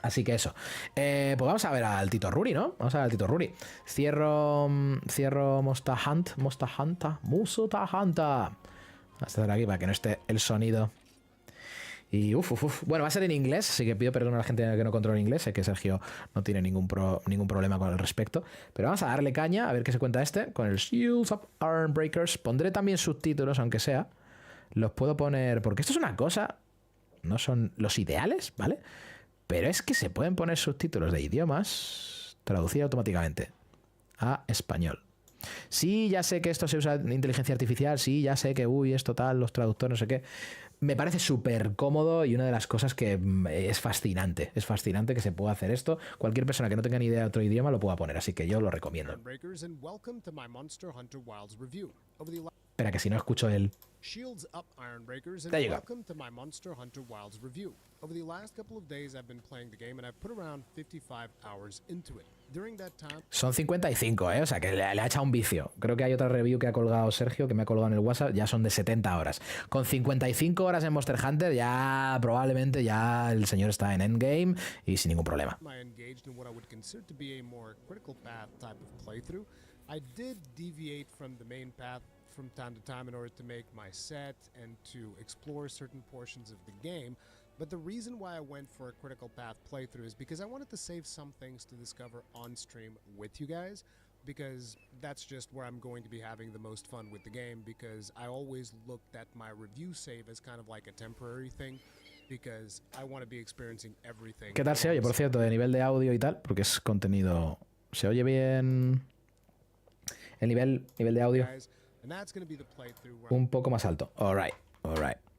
Así que eso. Pues vamos a ver al Tito Ruri, ¿no? Vamos a ver al Tito Ruri. Cierro Mostahanta. Vamos a estar aquí para que no esté el sonido. Y bueno, va a ser en inglés, así que pido perdón a la gente que no controla inglés. Sé que Sergio no tiene ningún problema con el respecto. Pero vamos a darle caña, a ver qué se cuenta este. Con el Shields of Iron Breakers. Pondré también subtítulos, aunque sea. Los puedo poner... Porque esto es una cosa... No son los ideales, ¿vale? Pero es que se pueden poner subtítulos de idiomas traducir automáticamente a español. Sí, ya sé que esto se usa en inteligencia artificial, sí, ya sé que, esto tal, los traductores, no sé qué. Me parece súper cómodo y una de las cosas que es fascinante que se pueda hacer esto. Cualquier persona que no tenga ni idea de otro idioma lo pueda poner, así que yo lo recomiendo. Espera, que si no escucho el... Shields up, Ironbreakers, and welcome to my Monster Hunter Wilds review. Over the last couple of days I've been playing the game and I've put around 55 hours into it. During that time... Son 55, o sea que le ha echado un vicio. Creo que hay otra review que ha colgado Sergio, que me ha colgado en el WhatsApp, ya son de 70 horas. Con 55 horas en Monster Hunter ya probablemente ya el señor está en endgame y sin ningún problema. I did deviate from the main path from time to time in order to make my set and to explore certain portions of the game. But the reason why I went for a critical path playthrough is because I wanted to save some things to discover on stream with you guys, because that's just where I'm going to be having the most fun with the game, because I always looked at my review save as kind of like a temporary thing, because I want to be experiencing everything. ¿Qué tal se oye, por cierto, de nivel de audio y tal? Porque es contenido... ¿Se oye bien el nivel de audio? Un poco más alto. Alright.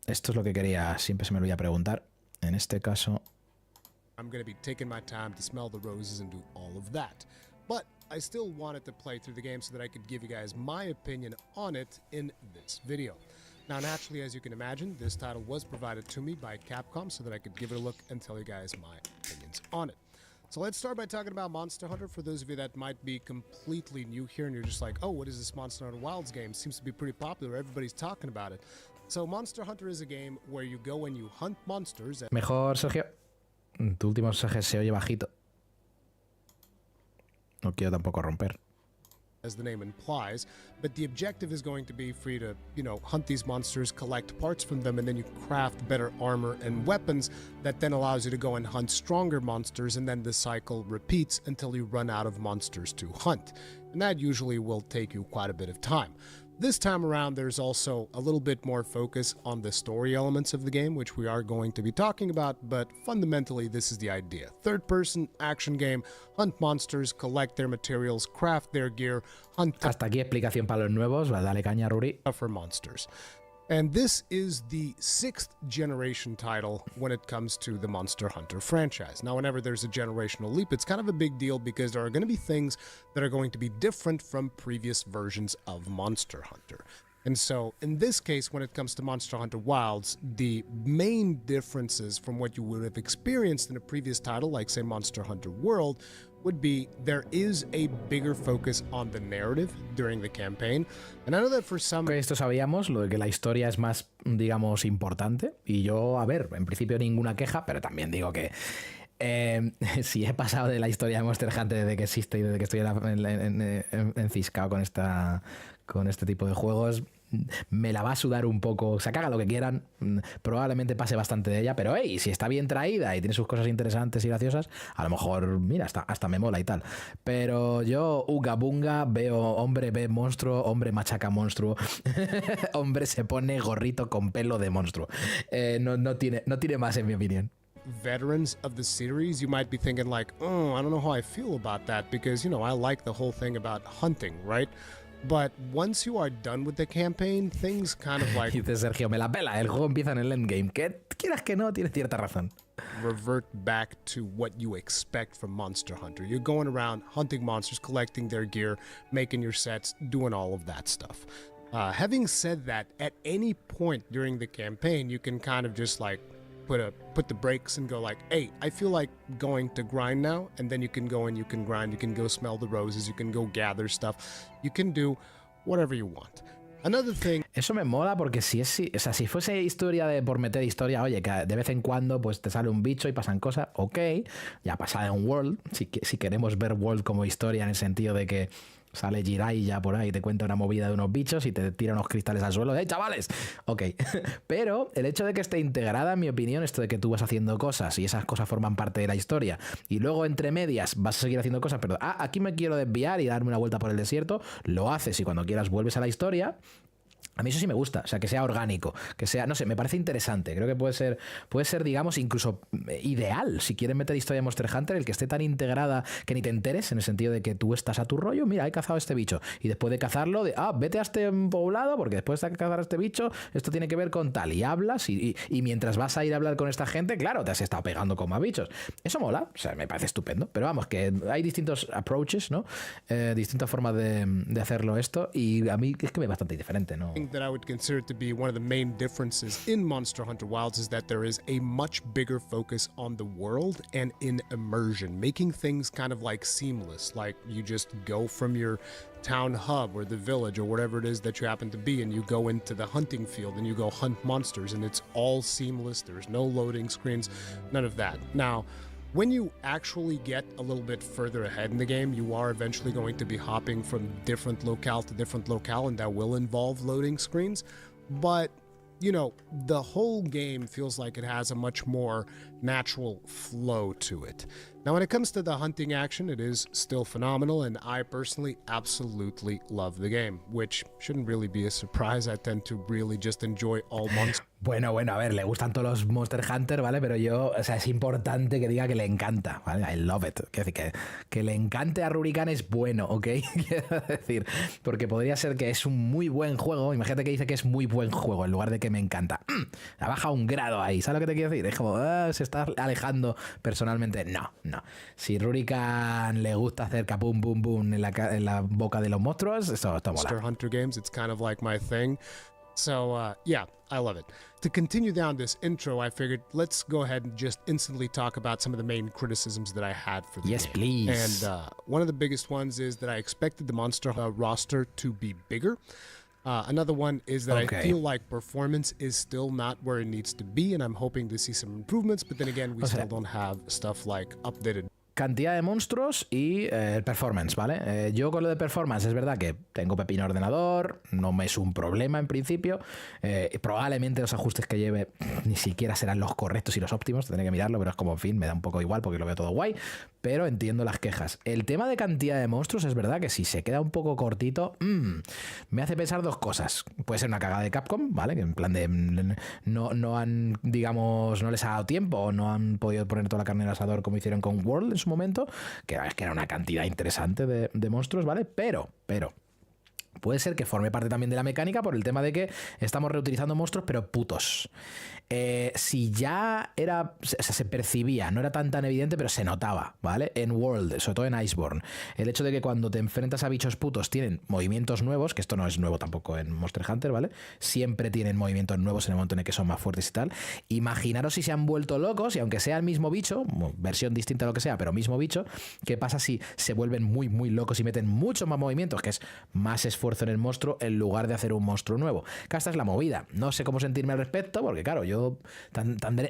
Esto es lo que quería, siempre se me lo voy a preguntar. En este caso... I'm going to be taking my time to smell the roses and do all of that. But I still wanted to play through the game so that I could give you guys my opinion on it in this video. Now, naturally, as you can imagine, this title was provided to me by Capcom so that I could give it a look and tell you guys my opinions on it. So let's start by talking about Monster Hunter. For those of you that might be completely new here and you're just like, oh, what is this Monster Hunter Wilds game? Seems to be pretty popular. Everybody's talking about it. So Monster Hunter is a game where you go and you hunt monsters. Mejor, Sergio. Tu último mensaje se oye bajito. No quiero tampoco romper. As the name implies, but the objective is going to be for you to, hunt these monsters, collect parts from them, and then you craft better armor and weapons that then allows you to go and hunt stronger monsters, and then the cycle repeats until you run out of monsters to hunt. And that usually will take you quite a bit of time. This time around, there's also a little bit more focus on the story elements of the game, which we are going to be talking about, but fundamentally, this is the idea. Third-person action game, hunt monsters, collect their materials, craft their gear, hunt... Hasta aquí explicación para los nuevos, dale caña, Ruri. ...for monsters. And this is the 6th generation title when it comes to the Monster Hunter franchise. Now, whenever there's a generational leap, it's kind of a big deal because there are going to be things that are going to be different from previous versions of Monster Hunter. And so, in this case, when it comes to Monster Hunter Wilds, the main differences from what you would have experienced in a previous title, like, say, Monster Hunter World, would be there is a bigger focus on the narrative during the campaign. And I know that for some... Esto sabíamos, lo de que la historia es más, digamos, importante. Y yo, a ver, en principio ninguna queja, pero también digo que si he pasado de la historia de Monster Hunter desde que existe y desde que estoy enciscado con este tipo de juegos, me la va a sudar un poco. O sea, que haga lo que quieran, probablemente pase bastante de ella, pero hey, si está bien traída y tiene sus cosas interesantes y graciosas, a lo mejor, mira, hasta me mola y tal. Pero yo, uga bunga, veo hombre ve monstruo, hombre machaca monstruo, hombre se pone gorrito con pelo de monstruo. No tiene más, en mi opinión. Veterans of the series, you might be thinking like, oh, I don't know how I feel about that because, I like the whole thing about hunting, right? But once you are done with the campaign, things kind of like... Dice Sergio, me la pela, el juego empieza en el endgame. Que quieras que no, tienes cierta razón. Revert back to what you expect from Monster Hunter. You're going around hunting monsters, collecting their gear, making your sets, doing all of that stuff. Having said that, at any point during the campaign, you can kind of just like put the brakes and go like, hey, I feel like going to grind now, and then you can go and you can grind, you can go smell the roses, you can go gather stuff, you can do whatever you want. Another thing. Eso me mola porque si fuese historia por meter historia, oye, que de vez en cuando pues te sale un bicho y pasan cosas, ok, ya pasa en World, si queremos ver World como historia en el sentido de que sale Jiraiya por ahí, te cuenta una movida de unos bichos y te tira unos cristales al suelo. ¡Eh, chavales! Ok. Pero el hecho de que esté integrada, en mi opinión, esto de que tú vas haciendo cosas y esas cosas forman parte de la historia y luego entre medias vas a seguir haciendo cosas, pero aquí me quiero desviar y darme una vuelta por el desierto, lo haces y cuando quieras vuelves a la historia. A mí eso sí me gusta, o sea, que sea orgánico, que sea, no sé, me parece interesante. Creo que puede ser, digamos, incluso ideal. Si quieres meter historia de Monster Hunter, el que esté tan integrada que ni te enteres, en el sentido de que tú estás a tu rollo, mira, he cazado a este bicho. Y después de cazarlo, vete a este poblado, porque después de cazar a este bicho, esto tiene que ver con tal. Y hablas, y mientras vas a ir a hablar con esta gente, claro, te has estado pegando con más bichos. Eso mola, o sea, me parece estupendo. Pero vamos, que hay distintos approaches, ¿no? Distintas formas de hacerlo esto, y a mí es que me es bastante diferente, ¿no? That I would consider to be one of the main differences in Monster Hunter Wilds is that there is a much bigger focus on the world and in immersion, making things kind of like seamless, like you just go from your town hub or the village or whatever it is that you happen to be and you go into the hunting field and you go hunt monsters and it's all seamless. There's no loading screens, none of that. Now, when you actually get a little bit further ahead in the game, you are eventually going to be hopping from different locale to different locale, and that will involve loading screens. But, you know, the whole game feels like it has a much more natural flow to it. Now, when it comes to the hunting action, it is still phenomenal, and I personally absolutely love the game, which shouldn't really be a surprise. I tend to really just enjoy all monsters. Bueno, a ver, le gustan todos los Monster Hunter, ¿vale? Pero yo, o sea, es importante que diga que le encanta, ¿vale? I love it. Quiero decir, que le encante a Rurikhan es bueno, ¿ok? Quiero decir, porque podría ser que es un muy buen juego. Imagínate que dice que es muy buen juego en lugar de que me encanta. Ha bajado un grado ahí, ¿sabes lo que te quiero decir? Es como, se está alejando personalmente. No. Si Rurikhan le gusta hacer capum bum bum en la boca de los monstruos, esto mola. Monster Hunter games, it's kind of like my thing. So, yeah, I love it. To continue down this intro, I figured let's go ahead and just instantly talk about some of the main criticisms that I had for the game. Yes, please. And one of the biggest ones is that I expected the monster roster to be bigger. Another one is that I feel like performance is still not where it needs to be, and I'm hoping to see some improvements, but then again, we still don't have stuff like updated cantidad de monstruos y performance, ¿vale? Yo con lo de performance es verdad que tengo pepino ordenador, no me es un problema en principio, probablemente los ajustes que lleve ni siquiera serán los correctos y los óptimos, tendré que mirarlo, pero es como, en fin, me da un poco igual porque lo veo todo guay, pero entiendo las quejas. El tema de cantidad de monstruos es verdad que si se queda un poco cortito, me hace pensar dos cosas. Puede ser una cagada de Capcom, ¿vale? Que en plan de no han, digamos, no les ha dado tiempo o no han podido poner toda la carne en el asador como hicieron con World en su momento, que es que era una cantidad interesante de monstruos, ¿vale? Pero puede ser que forme parte también de la mecánica por el tema de que estamos reutilizando monstruos, pero putos. Si ya era, o sea, se percibía, no era tan evidente, pero se notaba, ¿vale? En World, sobre todo en Iceborne, el hecho de que cuando te enfrentas a bichos putos tienen movimientos nuevos, que esto no es nuevo tampoco en Monster Hunter, ¿vale? Siempre tienen movimientos nuevos en el momento en el que son más fuertes y tal. Imaginaros si se han vuelto locos y aunque sea el mismo bicho, versión distinta a lo que sea, pero mismo bicho, ¿qué pasa si se vuelven muy, muy locos y meten muchos más movimientos, que es más esfuerzo en el monstruo en lugar de hacer un monstruo nuevo? Que esta es la movida. No sé cómo sentirme al respecto, porque claro, yo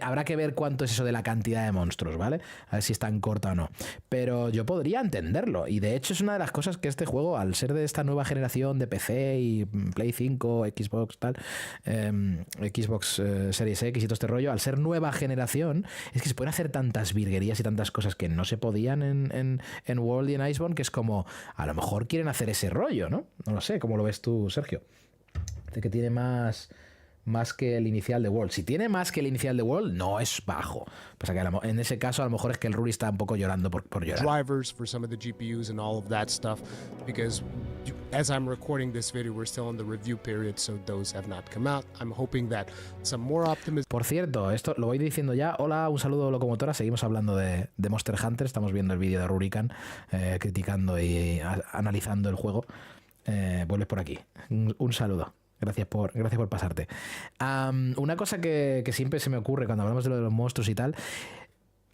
habrá que ver cuánto es eso de la cantidad de monstruos, ¿vale? A ver si es tan corta o no. Pero yo podría entenderlo. Y de hecho es una de las cosas que este juego, al ser de esta nueva generación de PC y Play 5, Xbox, tal, Xbox Series X y todo este rollo, al ser nueva generación, es que se pueden hacer tantas virguerías y tantas cosas que no se podían en World y en Iceborne, que es como, a lo mejor quieren hacer ese rollo, ¿no? No lo sé, ¿cómo lo ves tú, Sergio? De que tiene más que el inicial de World. Si tiene más que el inicial de World, no es bajo. Pasa que en ese caso a lo mejor es que el Ruri está un poco llorando por llorar. Drivers for some of the GPUs and all of that stuff, because as I'm recording this video, we're still in the review period, so those have not come out. I'm hoping that some more optimism. Por cierto, esto lo voy diciendo ya. Hola, un saludo, locomotora. Seguimos hablando de Monster Hunter. Estamos viendo el vídeo de Rurikhan criticando y analizando el juego. Vuelves por aquí. Un saludo. Gracias por pasarte. Una cosa que siempre se me ocurre cuando hablamos de lo de los monstruos y tal,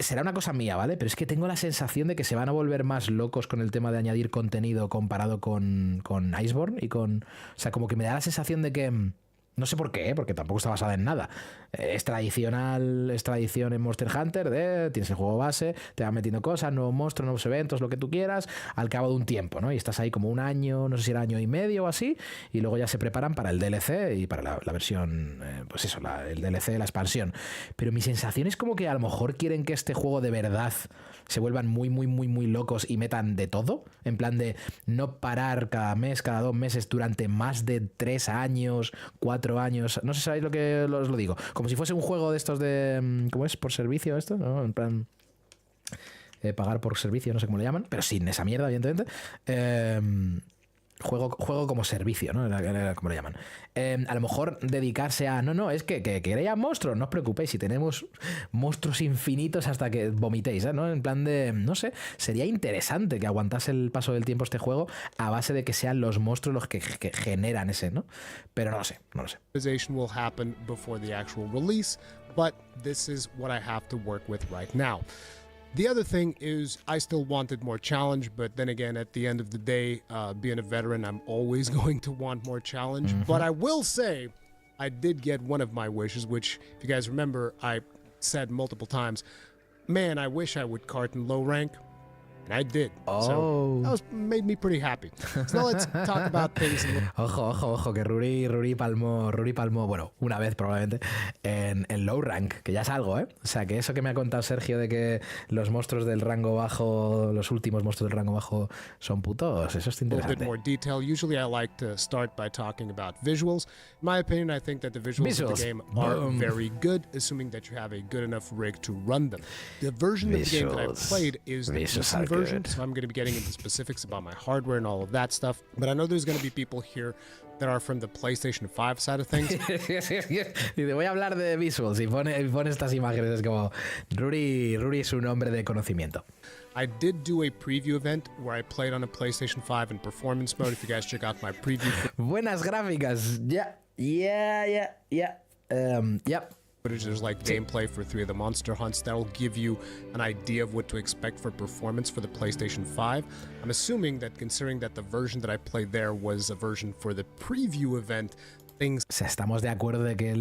será una cosa mía, ¿vale? Pero es que tengo la sensación de que se van a volver más locos con el tema de añadir contenido comparado con Iceborne y con... O sea, como que me da la sensación de que... No sé por qué, porque tampoco está basada en nada. Es tradicional, es tradición en Monster Hunter, tienes el juego base, te van metiendo cosas, nuevos monstruos, nuevos eventos, lo que tú quieras, al cabo de un tiempo, ¿no? Y estás ahí como un año, no sé si era año y medio o así, y luego ya se preparan para el DLC y para la versión, pues eso, el DLC, la expansión. Pero mi sensación es como que a lo mejor quieren que este juego de verdad se vuelvan muy, muy, muy, muy locos y metan de todo, en plan de no parar cada mes, cada 2 meses durante más de 3 años, 4 años, no sé si sabéis lo que os lo digo, como si fuese un juego de estos de, ¿cómo es? Por servicio esto, ¿no? En plan, pagar por servicio, no sé cómo le llaman, pero sin esa mierda, evidentemente. Juego como servicio, ¿no? Era como le llaman. A lo mejor dedicarse a... No, es que queréis monstruos, no os preocupéis, si tenemos monstruos infinitos hasta que vomitéis, ¿no? En plan de... No sé, sería interesante que aguantase el paso del tiempo este juego a base de que sean los monstruos los que generan ese, ¿no? Pero no lo sé. Will happen before the actual release, but this is what I have to work with right now. The other thing is I still wanted more challenge, but then again, at the end of the day, being a veteran, I'm always going to want more challenge. Mm-hmm. But I will say I did get one of my wishes, which, if you guys remember, I said multiple times, man, I wish I would cart in low rank. And I did. So that made me pretty happy. So now let's talk about things. Ojo, que Ruri palmó, bueno, una vez probablemente, en low rank, que ya es algo, ¿eh? O sea, que eso que me ha contado Sergio de que los monstruos del rango bajo, los últimos monstruos del rango bajo son putos, eso es interesante. A little bit more detail. Usually I like to start by talking about visuals. In my opinion, I think that the visuals of the game are very good, assuming that you have a good enough rig to run them. The version of the game that I've played is the PC version, so I'm going to be getting into specifics about my hardware and all of that stuff. But I know there's going to be people here that are from the PlayStation 5 side of things. Y te voy a hablar de visuals y pone estas imágenes, es como Ruri es un hombre de conocimiento. I did do a preview event where I played on a PlayStation 5 in performance mode. If you guys check out my preview. Buenas gráficas. Yeah. There's like gameplay for 3 of the monster hunts that'll give you an idea of what to expect for performance for the PlayStation 5. I'm assuming that, considering that the version that I played there was a version for the preview event, things... O sea, estamos de acuerdo de que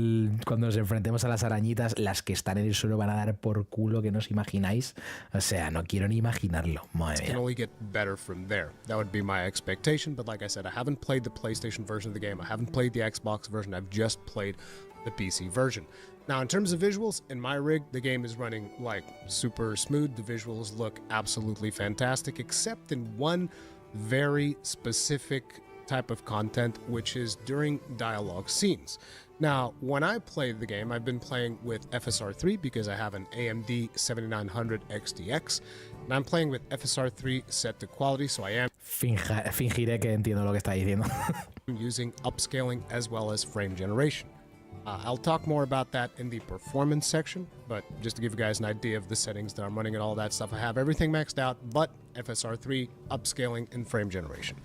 cuando nos enfrentemos a las arañitas, las que están en el suelo van a dar por culo que no os imagináis. O sea, no quiero ni imaginarlo. Madre mía. Can only get better from there. That would be my expectation, but like I said, I haven't played the PlayStation version of the game. I haven't played the Xbox version. I've just played the PC version. Now, in terms of visuals, in my rig, the game is running like super smooth. The visuals look absolutely fantastic, except in one very specific type of content, which is during dialogue scenes. Now, when I play the game, I've been playing with FSR3 because I have an AMD 7900 XTX, and I'm playing with FSR3 set to quality, so I am fingiré que entiendo lo que está diciendo. using upscaling as well as frame generation. I'll talk more about that in the performance section, but just to give you guys an idea of the settings that I'm running and all that stuff, I have everything maxed out, but FSR3, upscaling, and frame generation.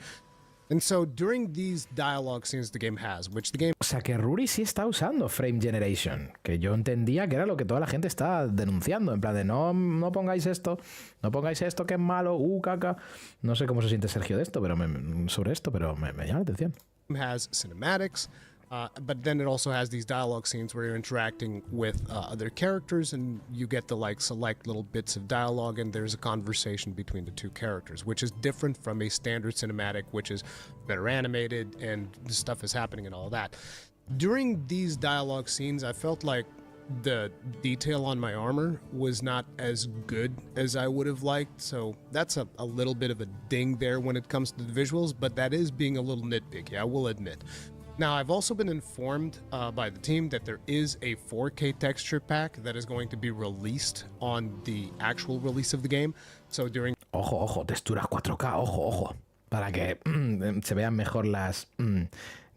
And so during these dialogue scenes the game has, which the game... O sea que Ruri sí está usando frame generation, que yo entendía que era lo que toda la gente está denunciando, en plan de no pongáis esto que es malo, caca. No sé cómo se siente Sergio de esto, pero sobre esto, pero me llama la atención. Has cinematics, but then it also has these dialogue scenes where you're interacting with other characters and you get to like select little bits of dialogue and there's a conversation between the 2 characters, which is different from a standard cinematic, which is better animated and the stuff is happening and all that. During these dialogue scenes, I felt like the detail on my armor was not as good as I would have liked, so that's a little bit of a ding there when it comes to the visuals, but that is being a little nitpicky, I will admit. Now, I've also been informed by the team that there is a 4K texture pack that is going to be released on the actual release of the game. So during... Ojo, texturas 4K, ojo, para que se vean mejor las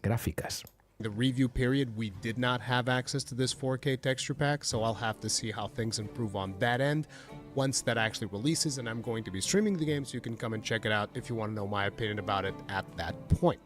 gráficas. The review period, we did not have access to this 4K texture pack, so I'll have to see how things improve on that end once that actually releases, and I'm going to be streaming the game, so you can come and check it out if you want to know my opinion about it at that point.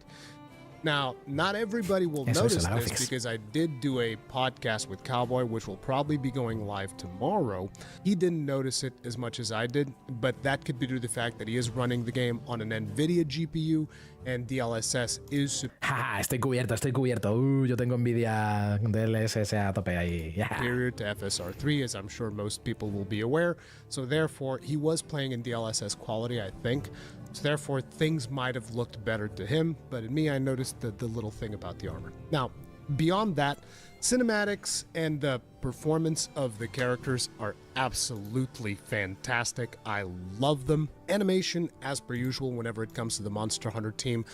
Now, not everybody will Eso, notice la this graphics. because I did do a podcast with Cowboy, which will probably be going live tomorrow. He didn't notice it as much as I did, but that could be due to the fact that he is running the game on an NVIDIA GPU and DLSS is Ja, estoy cubierto, estoy cubierto. Yo tengo Nvidia DLSS a tope ahí. superior to FSR3, as I'm sure most people will be aware. So therefore, he was playing in DLSS quality, I think. So therefore, things might have looked better to him, but in me, I noticed the little thing about the armor. Now, beyond that, cinematics and the performance of the characters are absolutely fantastic. I love them. Animation, as per usual, whenever it comes to the Monster Hunter team,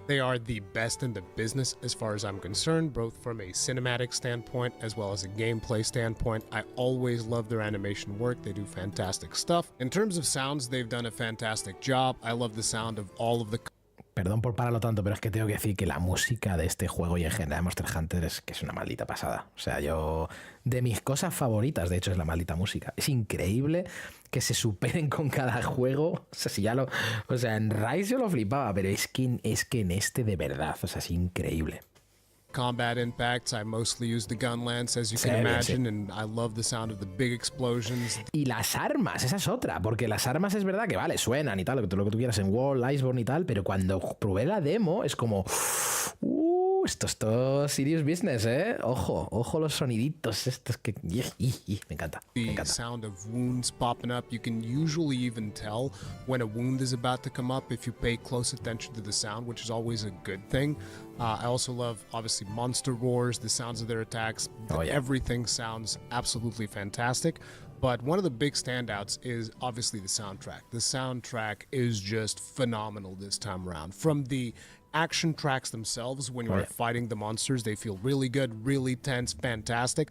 they are the best in the business as far as I'm concerned, both from a cinematic standpoint as well as a gameplay standpoint. I always love their animation work. They do fantastic stuff. In terms of sounds, they've done a fantastic job. I love the sound of all of the... Perdón por pararlo tanto, pero es que tengo que decir que la música de este juego y en general de Monster Hunter es que es una maldita pasada. O sea, de mis cosas favoritas, de hecho, es la maldita música. Es increíble que se superen con cada juego. O sea, si ya o sea, en Rise yo lo flipaba, pero es que en este de verdad, o sea, es increíble. Combat impacts, I mostly use the gun lance, as you can imagine, and I love the sound of the big explosions. Y las armas, esa es otra, porque las armas es verdad que vale, suenan y tal, lo que tú quieras en Wall, Iceborne y tal, pero cuando probé la demo es como... esto es todo serious business, ¿eh? Ojo los soniditos estos que... me encanta. The sound of wounds popping up, you can usually even tell when a wound is about to come up if you pay close attention to the sound, which is always a good thing. I also love, obviously, monster roars, the sounds of their attacks. Everything sounds absolutely fantastic. But one of the big standouts is obviously the soundtrack. The soundtrack is just phenomenal this time around. From the action tracks themselves, when you're fighting the monsters, they feel really good, really tense, fantastic.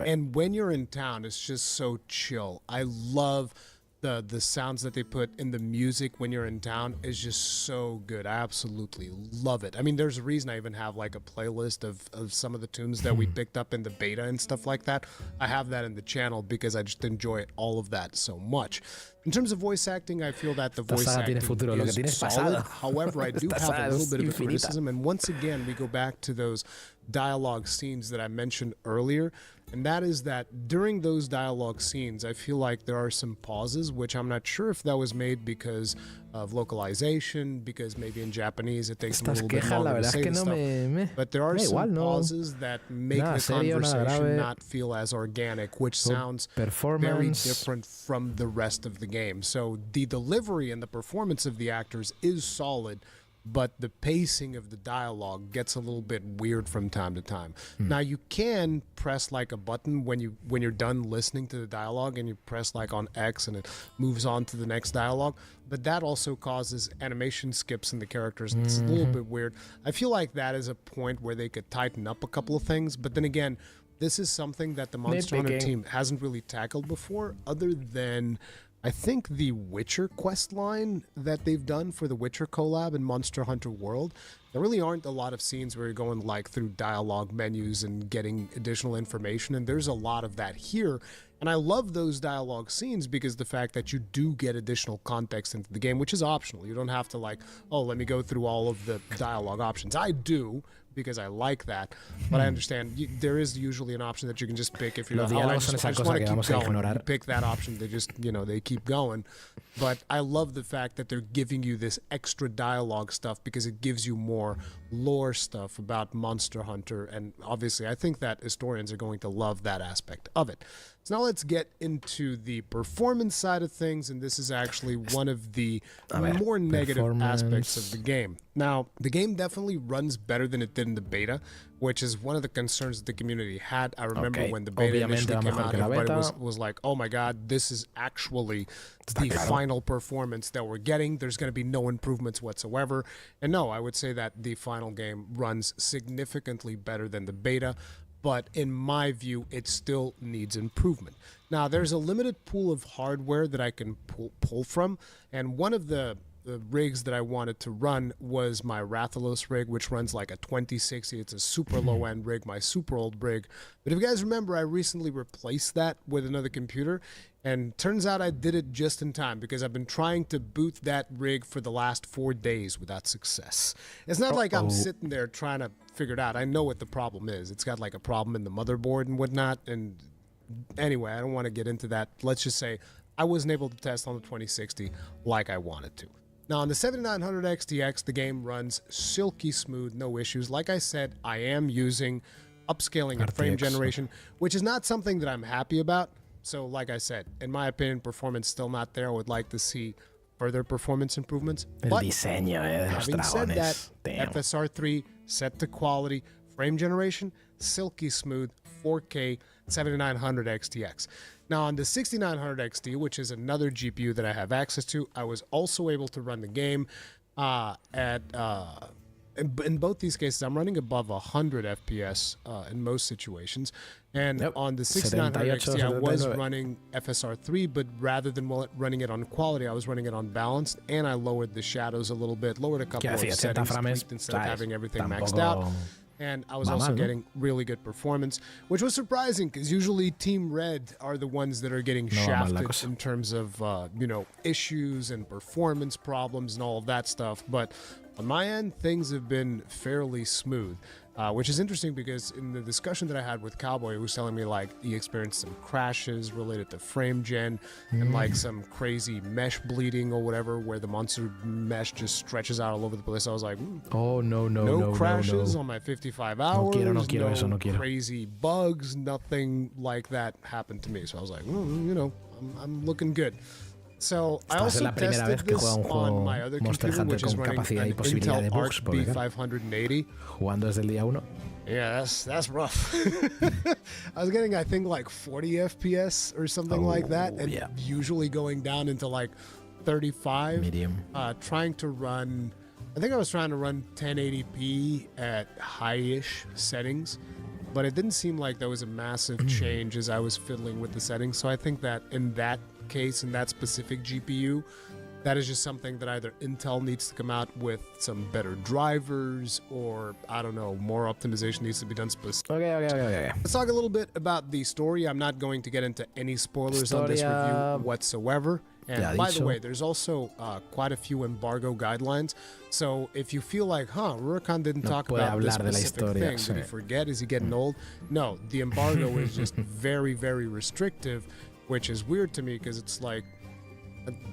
And when you're in town, it's just so chill. I love the sounds that they put in the music when you're in town is just so good. I absolutely love it. I mean, there's a reason I even have like a playlist of some of the tunes that we picked up in the beta and stuff like that. I have that in the channel because I just enjoy all of that so much. In terms of voice acting, I feel that the voice acting is solid. However, I do have a little bit of a criticism. And once again, we go back to those dialogue scenes that I mentioned earlier. And that is that during those dialogue scenes, I feel like there are some pauses, which I'm not sure if that was made because of localization, because maybe in Japanese it takes a little bit longer to say the stuff. But there are some pauses that make the conversation not feel as organic, which sounds very different from the rest of the game. So the delivery and the performance of the actors is solid, but the pacing of the dialogue gets a little bit weird from time to time. Now you can press like a button when you're done listening to the dialogue, and you press like on X and it moves on to the next dialogue, but that also causes animation skips in the characters, and it's a little bit weird. I feel like that is a point where they could tighten up a couple of things, but then again, this is something that the Monster Hunter team hasn't really tackled before, other than I think the Witcher quest line that they've done for the Witcher collab in Monster Hunter World. There really aren't a lot of scenes where you're going like through dialogue menus and getting additional information, and there's a lot of that here. And I love those dialogue scenes because the fact that you do get additional context into the game, which is optional. You don't have to like, oh, let me go through all of the dialogue options. I do, because I like that, but I understand there is usually an option that you can just pick if you're like, oh, I just want to keep going. You pick that option, they just, they keep going. But I love the fact that they're giving you this extra dialogue stuff because it gives you more lore stuff about Monster Hunter, and obviously I think that historians are going to love that aspect of it. So now let's get into the performance side of things, and this is actually one of the more negative aspects of the game. Now, the game definitely runs better than it did in the beta, which is one of the concerns that the community had. I remember when the beta initially came out, everybody was like, oh my god, this is actually the final performance that we're getting. There's going to be no improvements whatsoever. And no, I would say that the final game runs significantly better than the beta, but in my view, it still needs improvement. Now, there's a limited pool of hardware that I can pull from, and one of the the rigs that I wanted to run was my Rathalos rig, which runs like a 2060. It's a super low-end rig, my super old rig. But if you guys remember, I recently replaced that with another computer, and turns out I did it just in time because I've been trying to boot that rig for the last 4 days without success. It's not like I'm sitting there trying to figure it out. I know what the problem is. It's got like a problem in the motherboard and whatnot. And anyway, I don't want to get into that. Let's just say I wasn't able to test on the 2060 like I wanted to. Now, on the 7900 XTX, the game runs silky smooth, no issues. Like I said, I am using upscaling and frame generation, which is not something that I'm happy about. So, like I said, in my opinion, performance still not there. I would like to see further performance improvements. El diseño de los having said that, Damn. FSR3 set to quality, frame generation, silky smooth, 4K, 7900 XTX. Now, on the 6900 XT, which is another GPU that I have access to, I was also able to run the game in both these cases, I'm running above 100 FPS in most situations. And on the 6900 XT, I was running FSR3, but rather than running it on quality, I was running it on balanced, and I lowered the shadows a little bit, lowered a couple of settings, tweaked instead of having everything maxed out. And I was also getting really good performance, which was surprising because usually Team Red are the ones that are getting shafted in terms of, issues and performance problems and all of that stuff. But on my end, things have been fairly smooth, which is interesting because in the discussion that I had with Cowboy, he was telling me like he experienced some crashes related to frame gen and like some crazy mesh bleeding or whatever, where the monster mesh just stretches out all over the place. I was like, no crashes on my 55 hours, no crazy bugs, nothing like that happened to me. So I was like, I'm looking good. So I also tested this on my other computer, which is running an Intel Arc B580. Jugando desde el día 1. Yeah, that's rough. I was getting, I think, like 40 FPS or something like that, and usually going down into like 35. Medium. Trying to run, I think I was trying to run 1080p at high-ish settings, but it didn't seem like there was a massive change as I was fiddling with the settings. So I think that in that case, in that specific GPU, that is just something that either Intel needs to come out with some better drivers, or I don't know, more optimization needs to be done specifically. Okay. Let's talk a little bit about the story. I'm not going to get into any spoilers on this review whatsoever. And by the way, there's also quite a few embargo guidelines. So if you feel like, Rurikhan didn't talk about this specific thing, did he forget? Is he getting old? No, the embargo is just very, very restrictive, which is weird to me because it's like,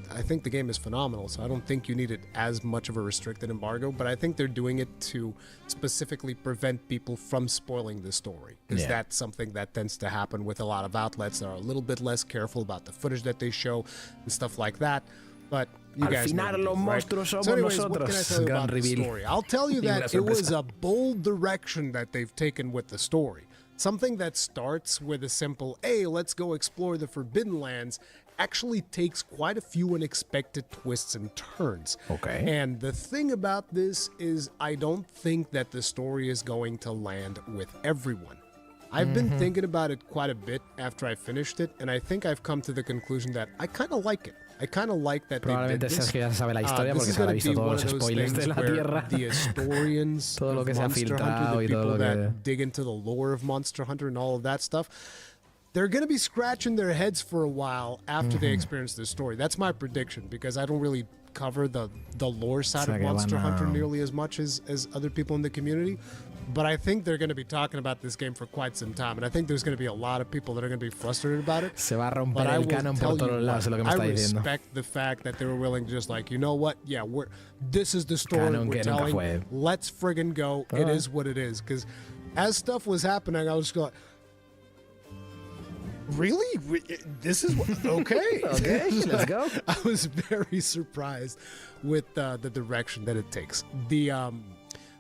I think the game is phenomenal, so I don't think you needed as much of a restricted embargo, but I think they're doing it to specifically prevent people from spoiling the story, because that's something that tends to happen with a lot of outlets that are a little bit less careful about the footage that they show and stuff like that. But you guys know, right? So anyways, what can I tell you about the story? I'll tell you that it was a bold direction that they've taken with the story. Something that starts with a simple, hey, let's go explore the Forbidden Lands, actually takes quite a few unexpected twists and turns. Okay. And the thing about this is I don't think that the story is going to land with everyone. I've been thinking about it quite a bit after I finished it, and I think I've come to the conclusion that I kind of like it. I kind of like that they did this. Sergio ya sabe la historia porque se habrá visto todos los spoilers de la Tierra. The historians todo lo que se ha filtrado y todo lo que dig into the lore of Monster Hunter and all of that stuff. They're going to be scratching their heads for a while after they experience this story. That's my prediction, because I don't really cover the lore side of Monster Hunter nearly as much as other people in the community. But I think they're going to be talking about this game for quite some time, and I think there's going to be a lot of people that are going to be frustrated about it. Se va a romper el canon por todos lados, lo que me está diciendo. I respect the fact that they were willing to just like, you know what? Yeah, this is the story we're telling. Let's friggin' go. It is what it is. Because as stuff was happening, I was just like, really? This is what? Okay. Okay, let's go. I was very surprised with the direction that it takes.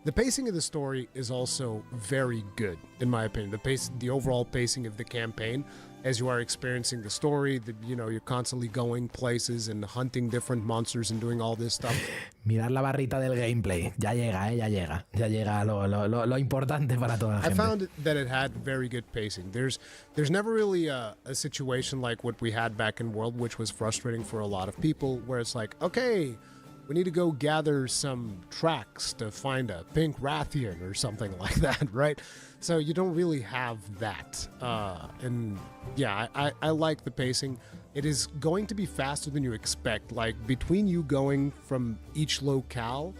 The pacing of the story is also very good, in my opinion. The overall pacing of the campaign, as you are experiencing the story, you're constantly going places and hunting different monsters and doing all this stuff. Mirar la barrita del gameplay. Ya llega, ya llega. Ya llega lo importante para toda la gente. I found that it had very good pacing. There's never really a situation like what we had back in World, which was frustrating for a lot of people, where it's like, okay, we need to go gather some tracks to find a pink Rathian or something like that, right? So you don't really have that. And yeah, I like the pacing. It is going to be faster than you expect. Like, between you going from each locale,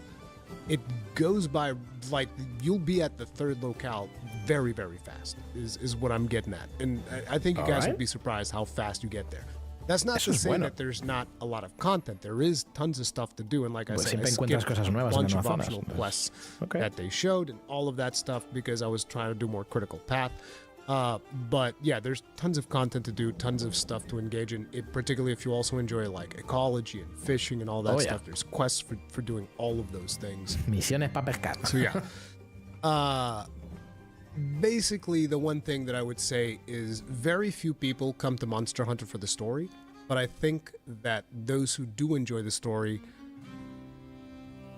it goes by, like, you'll be at the third locale very, very fast, is what I'm getting at. And I think you guys would be surprised how fast you get there. That's not to say that there's not a lot of content. There is tons of stuff to do. And like I said, I skipped a bunch of optional quests that they showed and all of that stuff because I was trying to do more critical path. But yeah, there's tons of content to do, tons of stuff to engage in, particularly if you also enjoy like ecology and fishing and all that stuff. There's quests for doing all of those things. Misiones para pescar. So yeah. Basically, the one thing that I would say is very few people come to Monster Hunter for the story, but I think that those who do enjoy the story,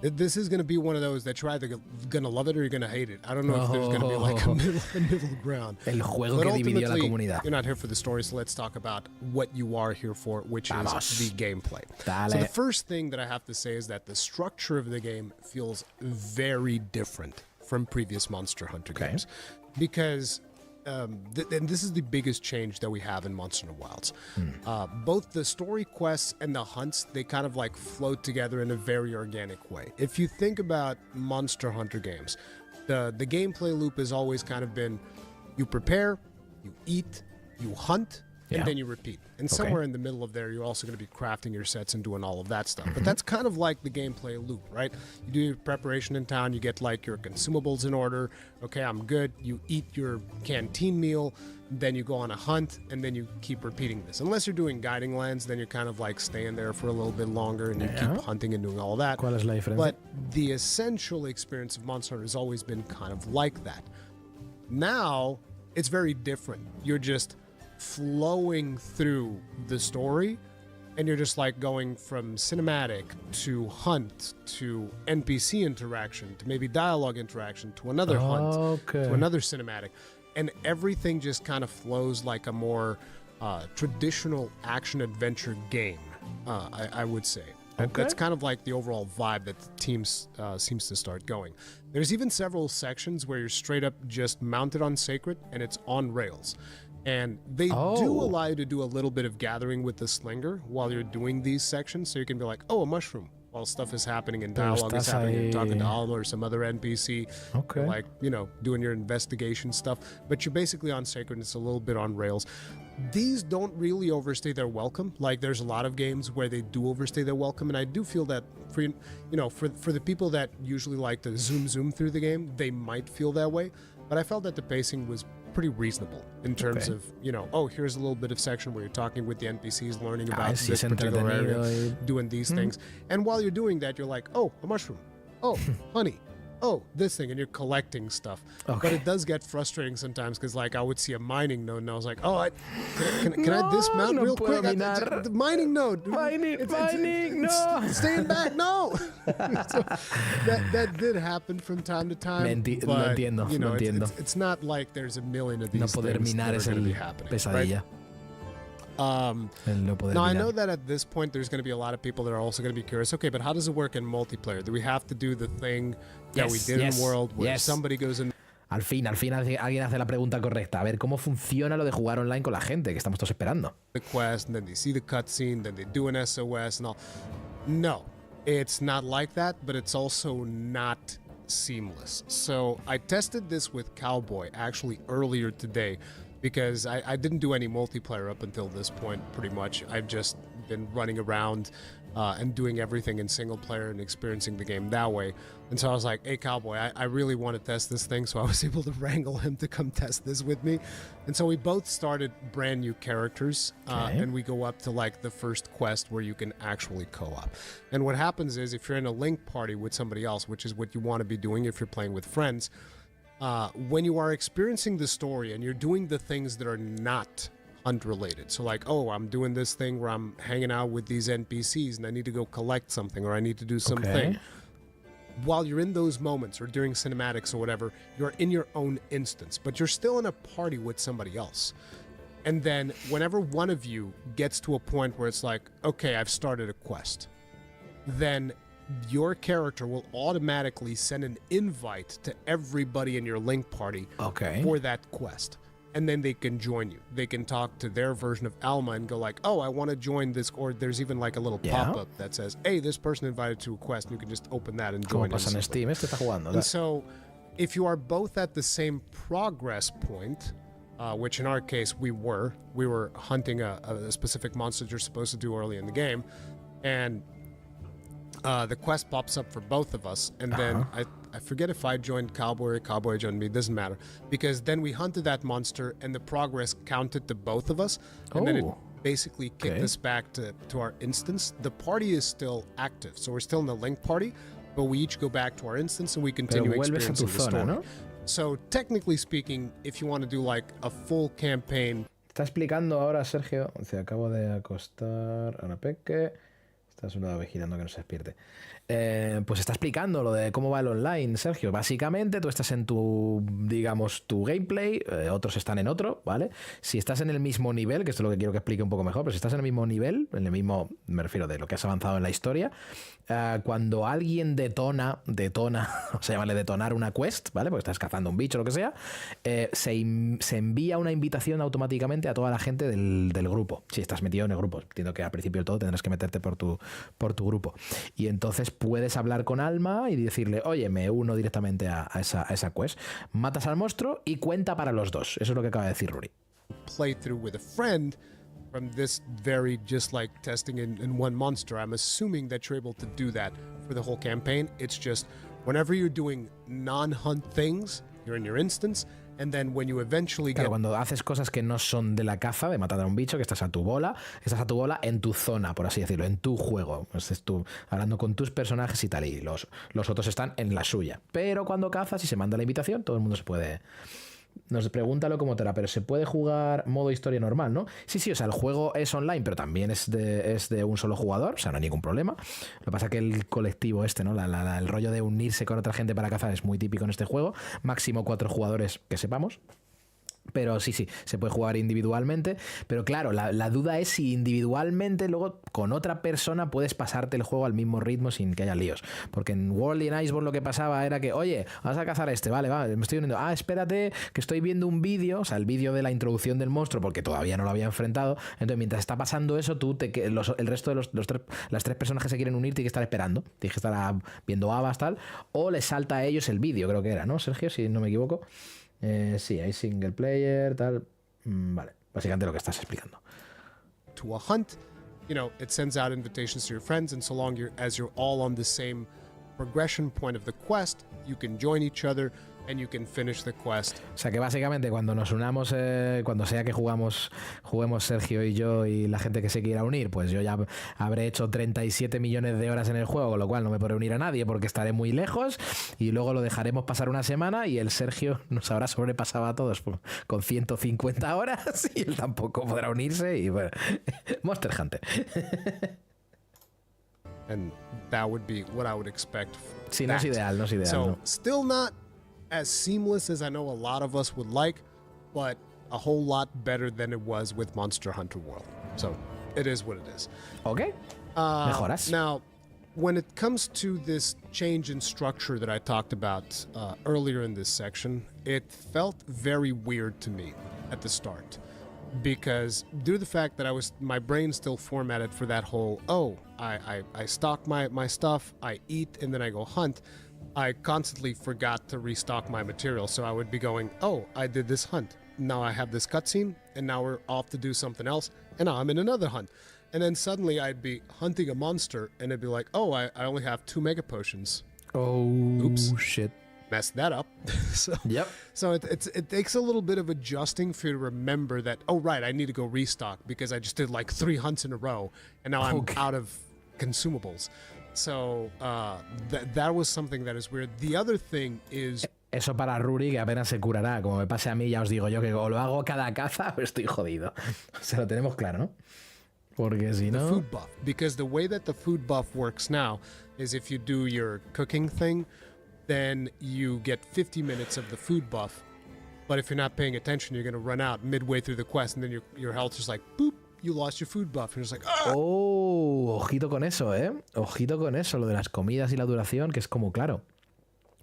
this is going to be one of those that you're either going to love it or you're going to hate it. I don't know if there's going to be like a middle ground. El juego que dividió la comunidad. You're not here for the story, so let's talk about what you are here for, which is the gameplay. Dale. So the first thing that I have to say is that the structure of the game feels very different from previous Monster Hunter games, because and this is the biggest change that we have in Monster Hunter Wilds. Both the story quests and the hunts, they kind of like float together in a very organic way. If you think about Monster Hunter games, the gameplay loop has always kind of been, you prepare, you eat, you hunt, and then you repeat. And somewhere in the middle of there, you're also going to be crafting your sets and doing all of that stuff. But that's kind of like the gameplay loop, right? You do your preparation in town, you get like your consumables in order. Okay, I'm good. You eat your canteen meal, then you go on a hunt, and then you keep repeating this. Unless you're doing guiding lands, then you're kind of like staying there for a little bit longer and you keep hunting and doing all that. ¿Cuál es la diferencia? But the essential experience of Monster Hunter has always been kind of like that. Now, it's very different. You're just flowing through the story, and you're just like going from cinematic to hunt to NPC interaction to maybe dialogue interaction to another hunt to another cinematic, and everything just kind of flows like a more traditional action adventure game, I would say. That's kind of like the overall vibe that the team seems to start going. There's even several sections where you're straight up just mounted on Sacred and it's on rails. And they do allow you to do a little bit of gathering with the slinger while you're doing these sections. So you can be like, oh, a mushroom, while stuff is happening and dialogue is happening. You're talking to Alma or some other NPC. Like, you know, doing your investigation stuff. But you're basically on Sacred and it's a little bit on rails. These don't really overstay their welcome. Like, there's a lot of games where they do overstay their welcome. And I do feel that, for the people that usually like to zoom through the game, they might feel that way. But I felt that the pacing was pretty reasonable in terms of, here's a little bit of section where you're talking with the NPCs, learning about this particular area, doing these things. And while you're doing that, you're like, oh, a mushroom. Oh, honey. Oh, this thing, and you're collecting stuff. But it does get frustrating sometimes because, like, I would see a mining node, and I was like, oh, can I dismount real quick? The mining node. Mining, no. Staying back, no. So that did happen from time to time. Lo entiendo. It's not like there's a million of these things that are going to be happening. Pesadilla. Right? Now, I know that at this point there's going to be a lot of people that are also going to be curious, okay, but how does it work in multiplayer? Do we have to do the thing that we did in World where somebody goes in? Al fin alguien hace la pregunta correcta. A ver, ¿cómo funciona lo de jugar online con la gente? Que estamos todos esperando. The quest, and then they see the cutscene, then they do an SOS and all. No, it's not like that, but it's also not seamless. So I tested this with Cowboy actually earlier today, because I didn't do any multiplayer up until this point, pretty much. I've just been running around and doing everything in single player and experiencing the game that way. And so I was like, hey, Cowboy, I really want to test this thing. So I was able to wrangle him to come test this with me. And so we both started brand new characters, and we go up to like the first quest where you can actually co-op. And what happens is, if you're in a link party with somebody else, which is what you want to be doing if you're playing with friends, when you are experiencing the story and you're doing the things that are not hunt related, so like, oh, I'm doing this thing where I'm hanging out with these NPCs and I need to go collect something, or I need to do something. While you're in those moments or during cinematics or whatever, you're in your own instance, but you're still in a party with somebody else. And then whenever one of you gets to a point where it's like, okay, I've started a quest, then your character will automatically send an invite to everybody in your Link party for that quest. And then they can join you. They can talk to their version of Alma and go like, oh, I want to join this. Or there's even like a little pop-up that says, hey, this person invited to a quest. And you can just open that and join. Como pasa en Steam, está jugando. And so if you are both at the same progress point, which in our case we were hunting a specific monster you're supposed to do early in the game. And the quest pops up for both of us. And then I forget if I joined Cowboy or Cowboy joined me. It doesn't matter. Because then we hunted that monster and the progress counted to both of us. And then it basically kicked us back to our instance. The party is still active. So we're still in the Link party. But we each go back to our instance and we continue experiencing the story. ¿No? So technically speaking, if you want to do like a full campaign... Está explicando ahora Sergio. Dice, acabo de acostar a una peque. Estás una vez vigilando que no se despierte. Pues está explicando lo de cómo va el online, Sergio. Básicamente tú estás en tu, digamos, tu gameplay, otros están en otro, ¿vale? Si estás en el mismo nivel, que esto es lo que quiero que explique un poco mejor, pero si estás en el mismo nivel, en el mismo, me refiero de lo que has avanzado en la historia, cuando alguien detona, o sea, llamarle detonar una quest, ¿vale? Porque estás cazando un bicho o lo que sea, se envía una invitación automáticamente a toda la gente del grupo. Si estás metido en el grupo, entiendo que al principio del todo tendrás que meterte por tu grupo. Y entonces puedes hablar con Alma y decirle, oye, me uno directamente a esa quest. Matas al monstruo y cuenta para los dos. Eso es lo que acaba de decir Ruri. Playthrough with a friend from this very just like testing in one monster. I'm assuming that you're able to do that for the whole campaign. It's just whenever you're doing non-hunt things, you're in your instance. And then when you eventually claro, cuando haces cosas que no son de la caza, de matar a un bicho, que estás a tu bola en tu zona, por así decirlo, en tu juego. Estás tú hablando con tus personajes y tal, y los otros están en la suya. Pero cuando cazas y se manda la invitación, todo el mundo se puede... Nos pregunta Locomotora, pero se puede jugar modo historia normal, ¿no? Sí, o sea, el juego es online, pero también es de un solo jugador, o sea, no hay ningún problema. Lo que pasa es que el colectivo ¿no? El rollo de unirse con otra gente para cazar es muy típico en este juego. Máximo 4 jugadores que sepamos. Pero sí, se puede jugar individualmente. Pero claro, la duda es si individualmente luego con otra persona puedes pasarte el juego al mismo ritmo sin que haya líos. Porque en World y en Iceborne lo que pasaba era que, oye, vas a cazar vale, me estoy uniendo. Espérate, que estoy viendo un vídeo, o sea, el vídeo de la introducción del monstruo, porque todavía no lo había enfrentado. Entonces, mientras está pasando eso, el resto de las 3 personas que se quieren unir tienen que estar esperando. Tienes que estar viendo habas, tal. O les salta a ellos el vídeo, creo que era, ¿no, Sergio? Si no me equivoco. Sí, hay single player, tal. Vale, básicamente lo que estás explicando. To a hunt, it sends out invitations to your friends, and so long as you're all on the same progression point of the quest, you can join each other and you can finish the quest. O sea que básicamente cuando nos unamos, cuando sea que juguemos Sergio y yo y la gente que se quiera unir, pues yo ya habré hecho 37 millones de horas en el juego, con lo cual no me podré unir a nadie porque estaré muy lejos, y luego lo dejaremos pasar una semana y el Sergio nos habrá sobrepasado a todos con 150 horas y él tampoco podrá unirse y bueno, Monster Hunter. And that would be what I would expect. Sí, no es ideal. So, no. Still not as seamless as I know a lot of us would like, but a whole lot better than it was with Monster Hunter World. So, it is what it is. Okay. Mejoras. Now, when it comes to this change in structure that I talked about earlier in this section, it felt very weird to me at the start. Because due to the fact that my brain still formatted for that whole, I stock my stuff, I eat, and then I go hunt, I constantly forgot to restock my material. So I would be going, I did this hunt. Now I have this cutscene, and now we're off to do something else, and now I'm in another hunt. And then suddenly I'd be hunting a monster, and it'd be like, I only have 2 mega potions. Oops. Shit. Messed that up. So it takes a little bit of adjusting for you to remember that, right, I need to go restock because I just did like 3 hunts in a row, and now I'm out of consumables. So that was something that is weird. The other thing is... Eso para Ruri, que apenas se curará. Como me pase a mí, ya os digo yo que o lo hago cada caza o estoy jodido. Se lo tenemos claro, ¿no? Porque si no... The food buff. Because the way that the food buff works now is if you do your cooking thing, then you get 50 minutes of the food buff. But if you're not paying attention, you're going to run out midway through the quest, and then your health is like, boop, you lost your food buff. And it's like, ah! Oh, ojito con eso, ¿eh? Ojito con eso, lo de las comidas y la duración, que es como, claro,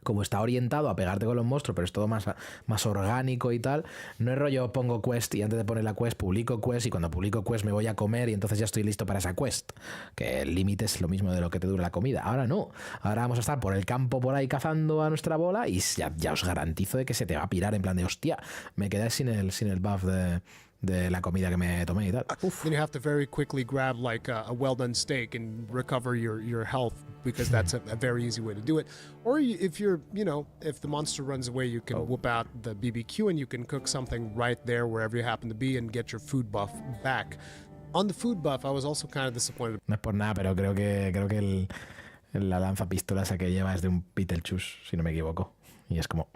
como está orientado a pegarte con los monstruos, pero es todo más orgánico y tal, no es rollo pongo quest y antes de poner la quest publico quest y cuando publico quest me voy a comer y entonces ya estoy listo para esa quest. Que el límite es lo mismo de lo que te dura la comida. Ahora no. Ahora vamos a estar por el campo por ahí cazando a nuestra bola y ya os garantizo de que se te va a pirar en plan de hostia, me quedé sin el buff de la comida que me tomé y tal. Then you have to very quickly grab like a well-done steak and recover your health because that's a very easy way to do it. Or if you're, if the monster runs away, you can whip out the BBQ and you can cook something right there wherever you happen to be and get your food buff back. On the food buff, I was also kind of disappointed. No es por nada, pero creo que la lanza pistola esa que lleva es de un Beetlejuice, si no me equivoco. Y es como...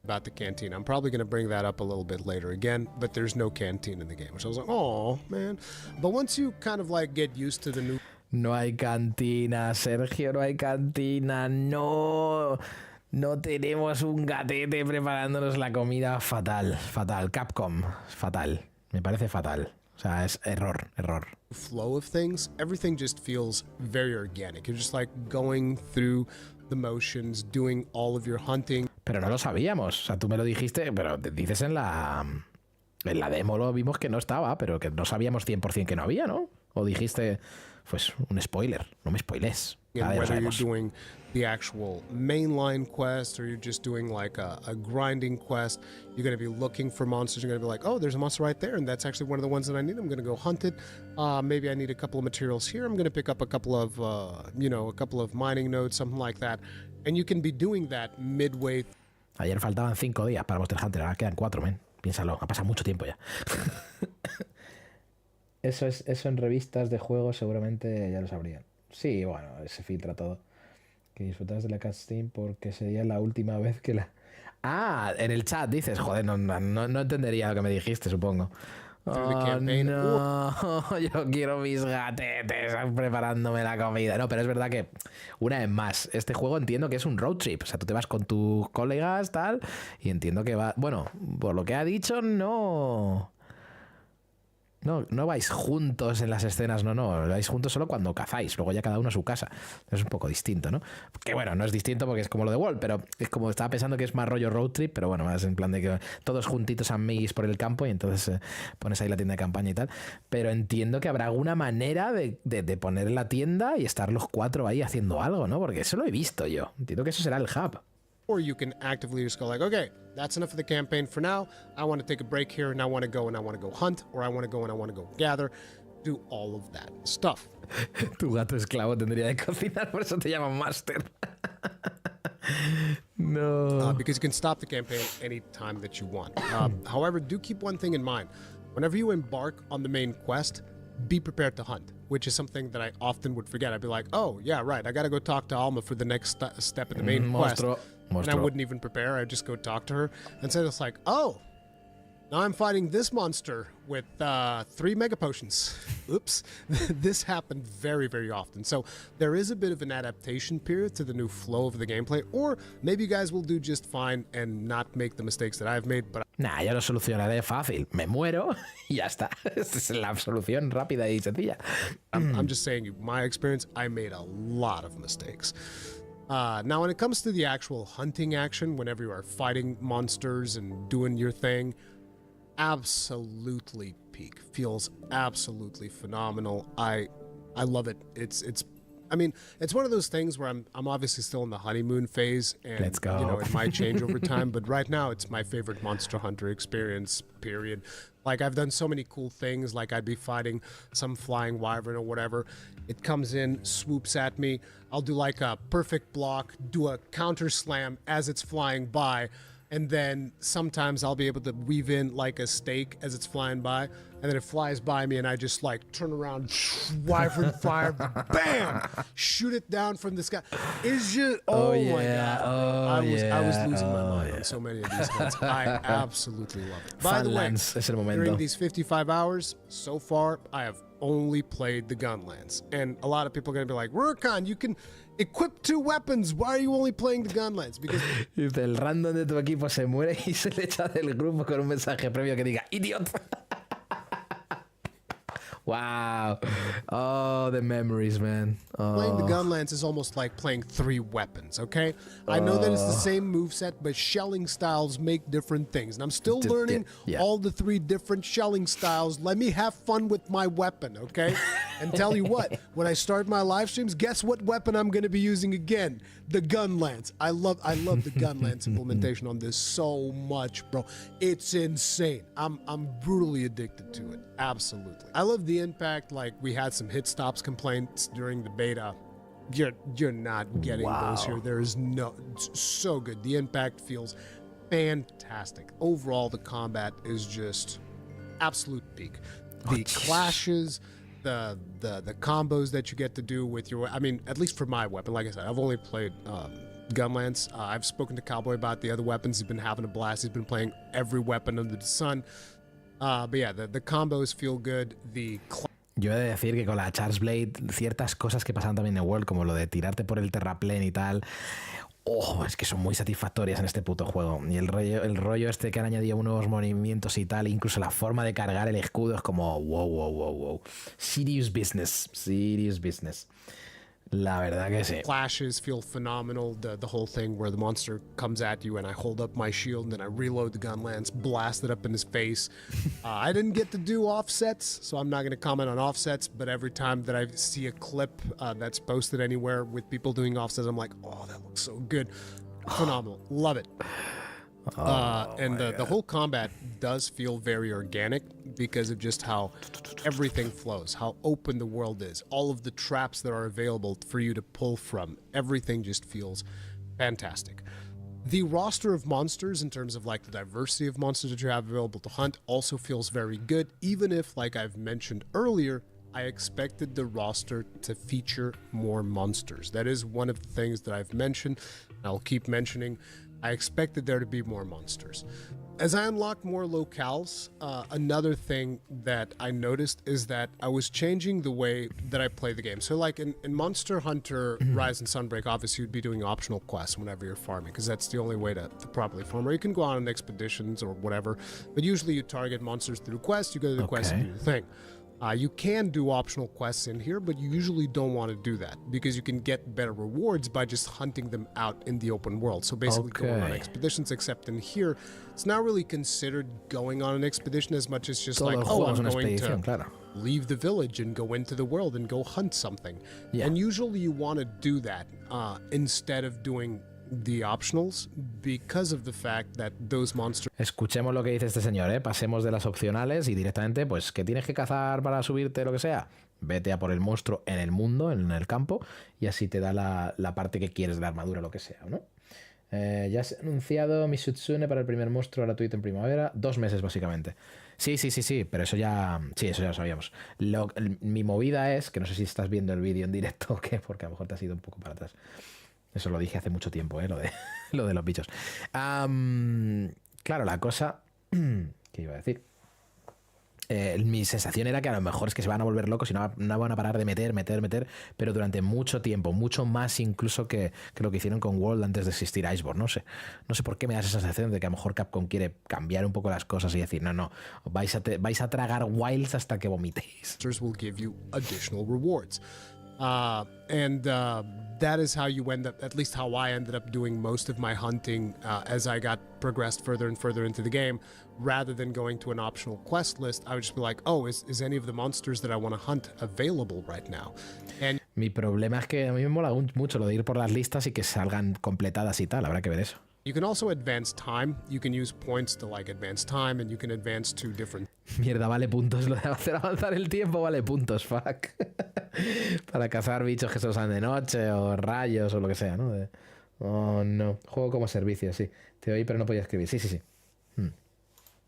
About the canteen. I'm probably going to bring that up a little bit later again, but there's no canteen in the game. So I was like, oh, man. But once you kind of like get used to the new... No hay cantina, Sergio, no hay cantina, no. No tenemos un gatete preparándonos la comida. Fatal. Capcom, fatal. Me parece fatal. O sea, es error. Flow of things, everything just feels very organic. You're just like going through the motions, doing all of your hunting. Pero no lo sabíamos. O sea, tú me lo dijiste, pero dices en la demo lo vimos que no estaba, pero que no sabíamos 100% que no había, ¿no? O dijiste, pues, un spoiler. No me spoiles. And whether you're doing the actual mainline quest or you're just doing like a grinding quest, you're going to be looking for monsters. You're going to be like, oh, there's a monster right there, and that's actually one of the ones that I need. I'm going to go hunt it. Maybe I need a couple of materials here. I'm going to pick up a couple of mining nodes, something like that. And you can be doing that midway. Ayer faltaban 5 días para Monster Hunter, ahora quedan 4, men. Piénsalo, ha pasado mucho tiempo ya. Eso en revistas de juegos seguramente ya lo sabrían. Sí, bueno, se filtra todo. Que disfrutas de la cutscene porque sería la última vez que la... Ah, en el chat dices, joder, no entendería lo que me dijiste, supongo. Oh, no, yo quiero mis gatetes preparándome la comida. No, pero es verdad que, una vez más, este juego entiendo que es un road trip. O sea, tú te vas con tus colegas, tal, y entiendo que va... Bueno, por lo que ha dicho, no vais juntos en las escenas, no, vais juntos solo cuando cazáis, luego ya cada uno a su casa. Es un poco distinto, ¿no? Que bueno, no es distinto porque es como lo de Wall, pero es como estaba pensando que es más rollo road trip, pero bueno, más en plan de que todos juntitos amiguis por el campo y entonces pones ahí la tienda de campaña y tal. Pero entiendo que habrá alguna manera de poner la tienda y estar los 4 ahí haciendo algo, ¿no? Porque eso lo he visto yo. Entiendo que eso será el hub. Or you can actively just go like, okay, that's enough of the campaign for now. I want to take a break here and I want to go hunt, or I want to go and I want to go gather. Do all of that stuff. Tu gato esclavo tendría de cocinar, por eso te llaman Master. No. Because you can stop the campaign anytime that you want. However, do keep one thing in mind. Whenever you embark on the main quest, be prepared to hunt, which is something that I often would forget. I'd be like, oh, yeah, right, I got to go talk to Alma for the next step in the main quest. And I wouldn't even prepare. I'd just go talk to her. And so it's like, oh, now I'm fighting this monster with 3 mega potions. Oops. This happened very, very often. So there is a bit of an adaptation period to the new flow of the gameplay. Or maybe you guys will do just fine and not make the mistakes that I've made. But nah, yo lo solucionaré fácil. Me muero y ya está. Esta es la solución rápida y sencilla. I'm just saying, my experience, I made a lot of mistakes. Now, when it comes to the actual hunting action, whenever you are fighting monsters and doing your thing, absolutely peak. Feels absolutely phenomenal. I love it. It's one of those things where I'm obviously still in the honeymoon phase, and let's go. It might change over time, but right now it's my favorite Monster Hunter experience, period. Like, I've done so many cool things, like I'd be fighting some flying wyvern or whatever. It comes in, swoops at me. I'll do like a perfect block, do a counter slam as it's flying by, and then sometimes I'll be able to weave in like a stake as it's flying by, and then it flies by me and I just like turn around, wyvern fire, bam, shoot it down from the sky. It's just, oh my God. I was losing my mind on so many of these hunts. I absolutely love it. By the way, during these 55 hours, so far, I have only played the Gunlands. And a lot of people are going to be like, Rurikhan, you can equip 2 weapons. Why are you only playing the Gunlands? Because el random de tu equipo se muere y se le echa del grupo con un mensaje previo que diga, idiot. Wow. Oh, the memories, man. Playing the Oh, gun lance is almost like playing 3 weapons, okay? I know that it's the same moveset, but shelling styles make different things. And I'm still learning yeah. all the 3 different shelling styles. Let me have fun with my weapon, okay? And tell you what, when I start my live streams, guess what weapon I'm going to be using again? The gun lance. I love the gun lance implementation on this so much, bro. It's insane. I'm brutally addicted to it. Absolutely. I love the impact. Like, we had some hit stops complaints during the beta. You're not getting those here. There is no, it's so good. The impact feels fantastic. Overall, the combat is just absolute peak. The clashes, the combos that you get to do with your, I mean, at least for my weapon, like I said, I've only played Gunlance. I've spoken to Cowboy about the other weapons. He's been having a blast. He's been playing every weapon under the sun. But yeah, the combos feel good. yo he de decir que con la Charge Blade, ciertas cosas que pasan también en World, como lo de tirarte por el terraplén y tal, es que son muy satisfactorias en este puto juego. Y el rollo este que han añadido nuevos movimientos y tal, incluso la forma de cargar el escudo es como wow. Serious business. La verdad que sí. Clashes feel phenomenal. The whole thing where the monster comes at you and I hold up my shield and then I reload the gun lance, blast it up in his face. I didn't get to do offsets, so I'm not going to comment on offsets, but every time that I see a clip that's posted anywhere with people doing offsets, I'm like, oh, that looks so good. Phenomenal. Love it. And the whole combat does feel very organic because of just how everything flows, how open the world is, all of the traps that are available for you to pull from. Everything just feels fantastic. The roster of monsters, in terms of like the diversity of monsters that you have available to hunt, also feels very good, even if, like I've mentioned earlier, I expected the roster to feature more monsters. That is one of the things that I've mentioned, and I'll keep mentioning. I expected there to be more monsters. As I unlocked more locales, another thing that I noticed is that I was changing the way that I play the game. So like in Monster Hunter Rise and Sunbreak, obviously you'd be doing optional quests whenever you're farming, because that's the only way to properly farm. Or you can go on expeditions or whatever, but usually you target monsters through quests, you go to the quest and do the thing. You can do optional quests in here, but you usually don't want to do that because you can get better rewards by just hunting them out in the open world. So basically going on expeditions, except in here, it's not really considered going on an expedition as much as just like, oh, I'm going to leave the village and go into the world and go hunt something. Yeah. And usually you want to do that instead of doing the optionals because of the fact that those monsters. Escuchemos lo que dice este señor, ¿eh? Pasemos de las opcionales y directamente, pues, que tienes que cazar para subirte lo que sea. Vete a por el monstruo en el mundo, en el campo, y así te da la parte que quieres de la armadura, lo que sea, ¿no? Ya se ha anunciado Misutsune para el primer monstruo gratuito en primavera. 2 meses, básicamente. Sí, pero eso ya lo sabíamos. Mi movida es, que no sé si estás viendo el vídeo en directo o qué, porque a lo mejor te has ido un poco para atrás. Eso lo dije hace mucho tiempo, lo de los bichos. Claro, la cosa... ¿Qué iba a decir? Mi sensación era que a lo mejor es que se van a volver locos y no van a parar de meter, pero durante mucho tiempo, mucho más incluso que lo que hicieron con World antes de existir Iceborne. No sé por qué me da esa sensación de que a lo mejor Capcom quiere cambiar un poco las cosas y decir, no, vais a tragar Wilds hasta que vomitéis. Will give you additional rewards. That is how you end up, at least how I ended up doing most of my hunting as I got progressed further and further into the game. Rather than going to an optional quest list, I would just be like, oh, is any of the monsters that I want to hunt available right now? And mi problema es que a mí me mola mucho lo de ir por las listas y que salgan completadas y tal, habrá que ver eso. You can also advance time. You can use points to like advance time and you can advance to different... Mierda, vale puntos. Lo de hacer avanzar el tiempo vale puntos, fuck. Para cazar bichos que solo salen de noche o rayos o lo que sea, ¿no? Oh, no. Juego como servicio, sí. Te oí, pero no podía escribir. Sí.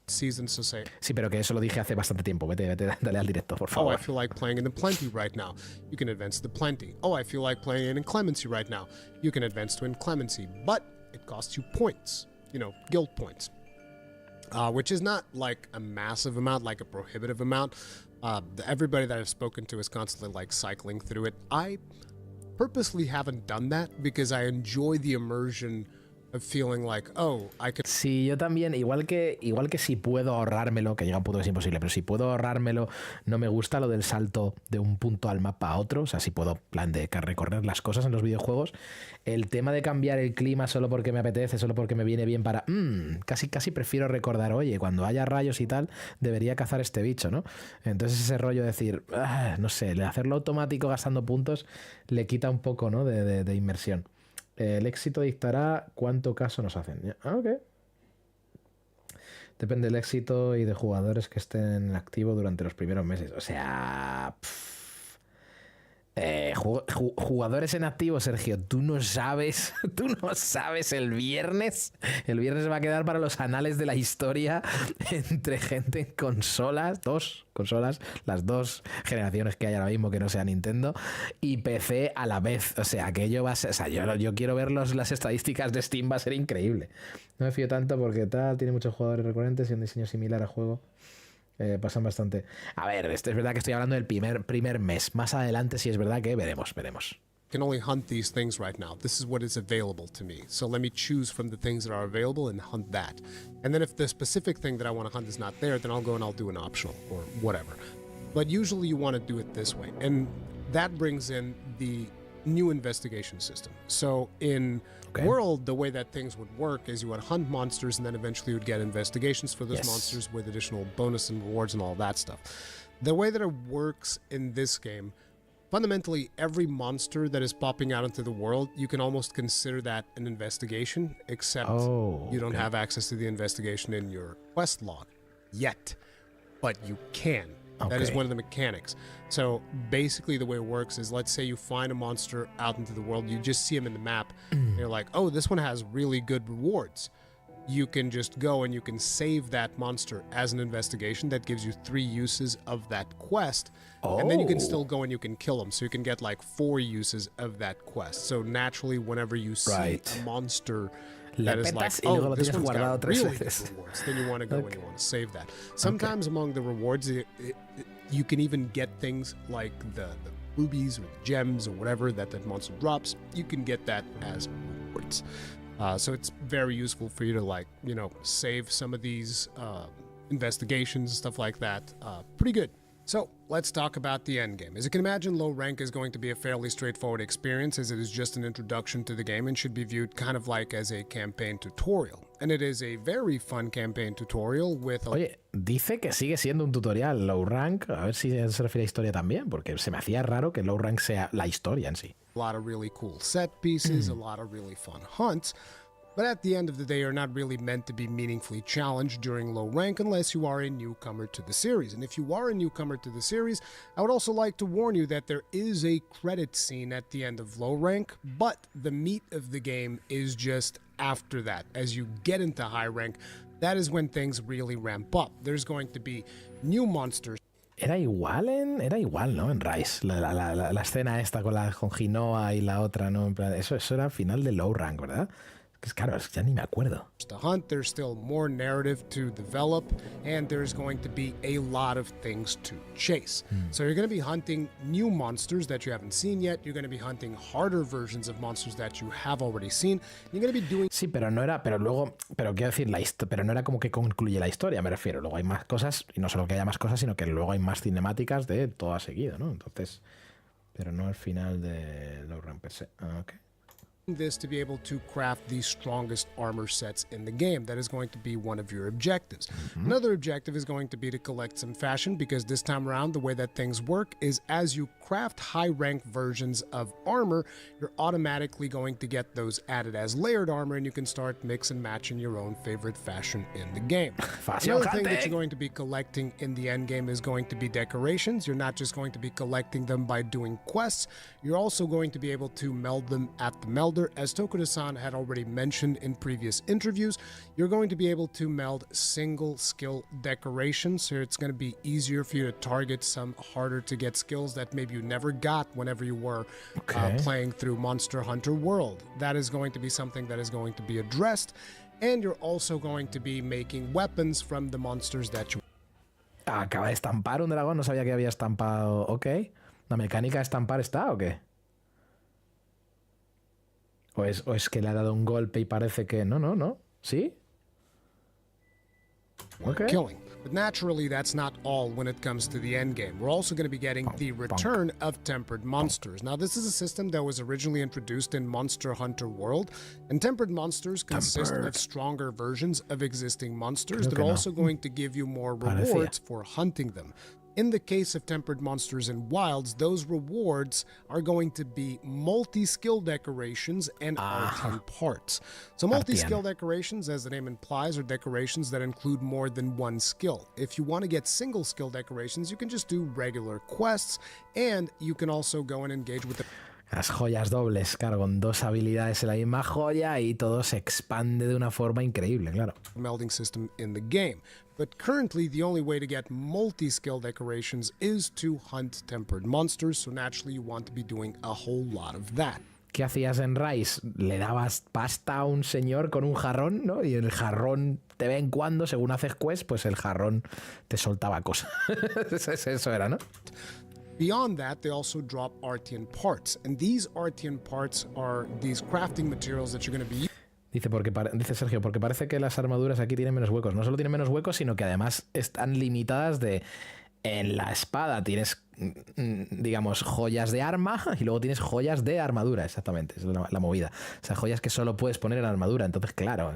Seasons to say. Sí, pero que eso lo dije hace bastante tiempo. Vete, dale al directo, por favor. Oh, I feel like playing in the Plenty right now. You can advance to the Plenty. Oh, I feel like playing in Inclemency right now. You can advance to Inclemency. But it costs you points, guild points, which is not like a massive amount, like a prohibitive amount. Everybody that I've spoken to is constantly like cycling through it. I purposely haven't done that because I enjoy the immersion of feeling like, oh, I could. Sí, yo también, igual que si puedo ahorrármelo, que llega un punto que es imposible, pero si puedo ahorrármelo, no me gusta lo del salto de un punto al mapa a otro. O sea, si puedo, plan de recorrer las cosas en los videojuegos. El tema de cambiar el clima solo porque me apetece, solo porque me viene bien para... casi prefiero recordar, oye, cuando haya rayos y tal, debería cazar este bicho, ¿no? Entonces ese rollo de decir, no sé, hacerlo automático gastando puntos le quita un poco, ¿no? de inmersión. El éxito dictará cuánto caso nos hacen. Ok. Depende del éxito y de jugadores que estén en activo durante los primeros meses. O sea... jugadores en activo, Sergio, tú no sabes el viernes va a quedar para los anales de la historia entre gente en consolas, las dos generaciones que hay ahora mismo que no sea Nintendo, y PC a la vez. O sea, aquello va a ser, o sea, yo quiero ver las estadísticas de Steam, va a ser increíble. No me fío tanto porque tiene muchos jugadores recurrentes y un diseño similar al juego. Pasan bastante. A ver, es verdad que estoy hablando del primer mes. Más adelante sí es verdad que veremos. Can only hunt these things right now. This is what is available to me. So let me choose from the things that are available and hunt that. And then if the specific thing that I want to hunt is not there, then I'll go and I'll do an optional or whatever. But usually you want to do it this way. And that brings in the new investigation system. So in World, the way that things would work is you would hunt monsters and then eventually you would get investigations for those monsters with additional bonus and rewards and all that stuff. The way that it works in this game, fundamentally every monster that is popping out into the world, you can almost consider that an investigation, except you don't have access to the investigation in your quest log yet, but you can. That is one of the mechanics. So basically the way it works is, let's say you find a monster out into the world, you just see him in the map, and you're like, oh, this one has really good rewards. You can just go and you can save that monster as an investigation. That gives you 3 uses of that quest. And then you can still go and you can kill him. So you can get like 4 uses of that quest. So naturally, whenever you see a monster that is like, oh, this one's got really good rewards, then you want to go and you want to save that. Sometimes among the rewards, you can even get things like the rubies or gems or whatever that monster drops. You can get that as rewards. So it's very useful for you to, like, you know, save some of these investigations, stuff like that. Pretty good. So let's talk about the end game. As you can imagine, low rank is going to be a fairly straightforward experience, as it is just an introduction to the game and should be viewed kind of like as a campaign tutorial. And it is a very fun campaign tutorial with... Oye, dice que sigue siendo un tutorial low rank. A ver si se refiere a historia también, porque se me hacía raro que low rank sea la historia en sí. A lot of really cool set pieces, a lot of really fun hunts. But at the end of the day, you're not really meant to be meaningfully challenged during low rank unless you are a newcomer to the series. And if you are a newcomer to the series, I would also like to warn you that there is a credit scene at the end of low rank, but the meat of the game is just after that. As you get into high rank, that is when things really ramp up. There's going to be new monsters. Era igual, ¿no? En Rise. La escena esta con Ginoa y la otra, ¿no? En plan, eso era al final de low rank, ¿verdad? Es claro, ya ni me acuerdo. To hunt, there's still more narrative to develop, and there's going to be a lot of things to chase. So you're going to be hunting new monsters that you haven't seen yet. You're going to be hunting harder versions of monsters that you have already seen. You're going to be doing... Sí, pero no era, pero quiero decir, pero no era como que concluye la historia, me refiero. Luego hay más cosas, y no solo que haya más cosas, sino que luego hay más cinemáticas de todo seguido, ¿no? Entonces, pero no al final de Low Rank per se. Ok. This to be able to craft the strongest armor sets in the game. That is going to be one of your objectives. Another objective is going to be to collect some fashion, because this time around the way that things work is as you craft high rank versions of armor, you're automatically going to get those added as layered armor, and you can start mix and matching your own favorite fashion in the game. Another thing that you're going to be collecting in the end game is going to be decorations. You're not just going to be collecting them by doing quests, you're also going to be able to meld them at the melder. As Tokuda-san had already mentioned in previous interviews, you're going to be able to meld single skill decorations, so it's going to be easier for you to target some harder to get skills that maybe you never got whenever you were playing through Monster Hunter World. That is going to be something that is going to be addressed, and you're also going to be making weapons from the monsters that you... Acaba de estampar un dragón, no sabía que había estampado. Ok. ¿La mecánica de estampar está o qué? O es que le ha dado un golpe y parece que... No. ¿Sí? Okay. Killing. But naturally, that's not all when it comes to the endgame. We're also going to be getting the return of tempered monsters. Now, this is a system that was originally introduced in Monster Hunter World, and tempered monsters consist of stronger versions of existing monsters that are also going to give you more rewards for hunting them. In the case of tempered monsters in wilds, those rewards are going to be multi-skill decorations and Artian parts. So multi-skill decorations, as the name implies, are decorations that include more than one skill. If you want to get single skill decorations, you can just do regular quests, and you can also go and engage with the... Las joyas dobles, claro, con dos habilidades en la misma joya y todo se expande de una forma increíble, claro. Melding system in the game. But currently, the only way to get multi-skill decorations is to hunt tempered monsters, so naturally you want to be doing a whole lot of that. ¿Qué hacías en Rise? Le dabas pasta a un señor con un jarrón, ¿no? Y el jarrón, de vez en cuando, según haces quest, pues el jarrón te soltaba cosas. Eso era, ¿no? Beyond that, they also drop Artian parts, and these Artian parts are these crafting materials that you're going to be using. Dice Sergio, porque parece que las armaduras aquí tienen menos huecos. No solo tienen menos huecos, sino que además están limitadas de... En la espada tienes, digamos, joyas de arma y luego tienes joyas de armadura, exactamente, es la movida. O sea, joyas que solo puedes poner en armadura. Entonces, claro,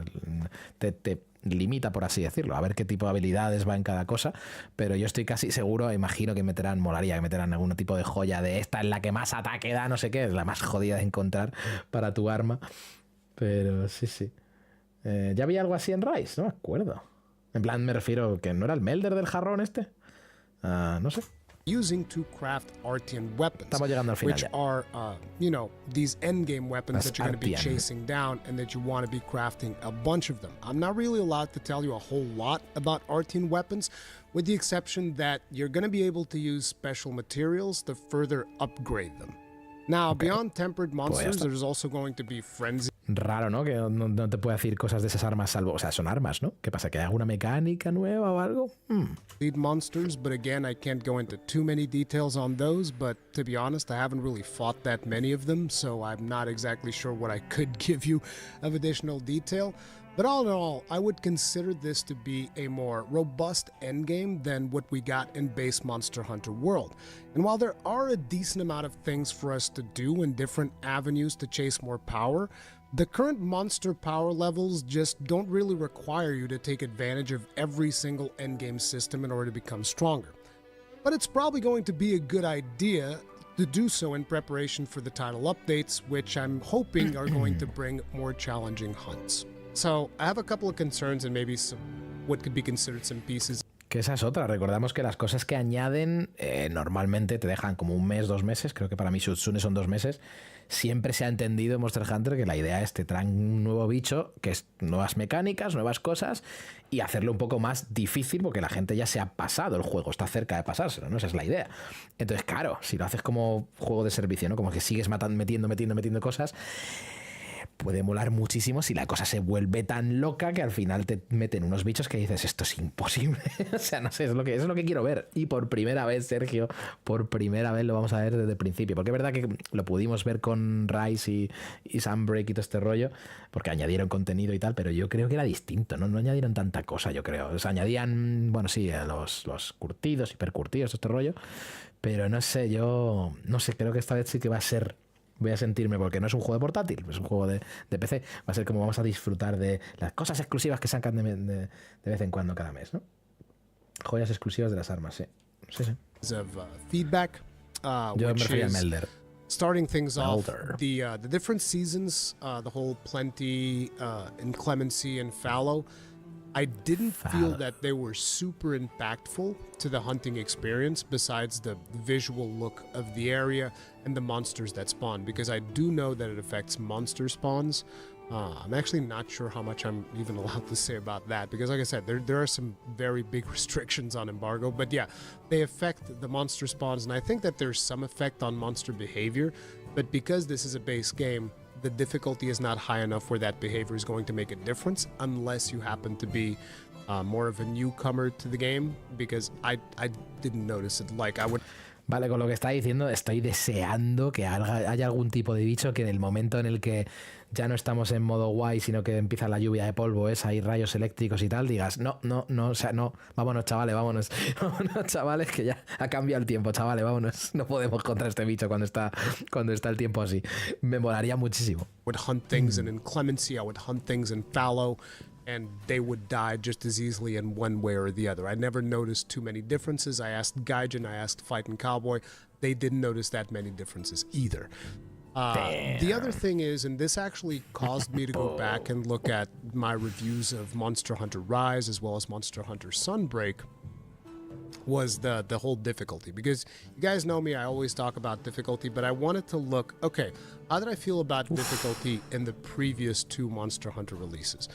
te limita, por así decirlo, a ver qué tipo de habilidades va en cada cosa. Pero yo estoy casi seguro, imagino que molaría que meterán algún tipo de joya de esta en la que más ataque da, no sé qué, es la más jodida de encontrar para tu arma. Pero sí. ¿Ya había algo así en Rise? No me acuerdo. En plan, me refiero que no era el Melder del jarrón este. No sé. Using to craft Artian weapons, Estamos llegando al final which ya. are, these endgame weapons that you're going to be chasing down and that you want to be crafting a bunch of them. I'm not really allowed to tell you a whole lot about Artian weapons, with the exception that you're going to be able to use special materials to further upgrade them. Now, beyond tempered monsters, there's also going to be frenzy. Raro, ¿no? Que no te puede decir cosas de esas armas salvo... O sea, son armas, ¿no? ¿Qué pasa? ¿Que hay alguna mecánica nueva o algo? Lead monsters, but again, I can't go into too many details on those, but to be honest, I haven't really fought that many of them, so I'm not exactly sure what I could give you of additional detail. But all in all, I would consider this to be a more robust endgame than what we got in base Monster Hunter World. And while there are a decent amount of things for us to do and different avenues to chase more power, the current monster power levels just don't really require you to take advantage of every single endgame system in order to become stronger. But it's probably going to be a good idea to do so in preparation for the title updates, which I'm hoping are going to bring more challenging hunts. So I have a couple of concerns and maybe some what could be considered some pieces. Que esa es otra. Recordamos que las cosas que añaden normalmente te dejan como un mes, 2 meses. Creo que para mí Shutsune son 2 meses. Siempre se ha entendido en Monster Hunter que la idea es te traen un nuevo bicho, que es nuevas mecánicas, nuevas cosas, y hacerlo un poco más difícil porque la gente ya se ha pasado el juego, está cerca de pasárselo, ¿no? Esa es la idea. Entonces, claro, si lo haces como juego de servicio, ¿no? Como que sigues metiendo cosas, puede molar muchísimo si la cosa se vuelve tan loca que al final te meten unos bichos que dices, esto es imposible. O sea, no sé, es lo que quiero ver. Y por primera vez, Sergio, por primera vez lo vamos a ver desde el principio. Porque es verdad que lo pudimos ver con Rise y Sunbreak y todo este rollo, porque añadieron contenido y tal, pero yo creo que era distinto, ¿no? No añadieron tanta cosa, yo creo. O sea, añadían, bueno, sí, los curtidos, hipercurtidos, este rollo, pero no sé, creo que esta vez sí que va a ser... Voy a sentirme, porque no es un juego de portátil, es un juego de PC. Va a ser como vamos a disfrutar de las cosas exclusivas que sacan de vez en cuando cada mes, ¿no? Joyas exclusivas de las armas, sí. Of feedback, Yo me refería a Melder. Starting things off, the different seasons, the whole Plenty, Inclemency, and Fallow, I didn't feel that they were super impactful to the hunting experience besides the visual look of the area and the monsters that spawn, because I do know that it affects monster spawns. I'm actually not sure how much I'm even allowed to say about that, because like I said, there are some very big restrictions on embargo, but yeah, they affect the monster spawns, and I think that there's some effect on monster behavior, but because this is a base game, the difficulty is not high enough where that behavior is going to make a difference unless you happen to be more of a newcomer to the game, because I didn't notice it like I would. Vale, con lo que está diciendo, estoy deseando que haya algún tipo de bicho que en el momento en el que ya no estamos en modo guay, sino que empieza la lluvia de polvo, hay rayos eléctricos y tal, digas, no, o sea, no, vámonos, chavales, vámonos, vámonos, chavales, que ya ha cambiado el tiempo, chavales, vámonos, no podemos contra este bicho cuando está el tiempo así. Me molaría muchísimo. Would hunt things in inclemency, I would hunt things in fallow, and they would die just as easily in one way or the other. I never noticed too many differences. I asked Gaijin, I asked Fightin' Cowboy. They didn't notice that many differences either. The other thing is, and this actually caused me to go back and look at my reviews of Monster Hunter Rise as well as Monster Hunter Sunbreak, was the whole difficulty. Because you guys know me, I always talk about difficulty, but I wanted to look, okay, how did I feel about difficulty in the previous 2 Monster Hunter releases?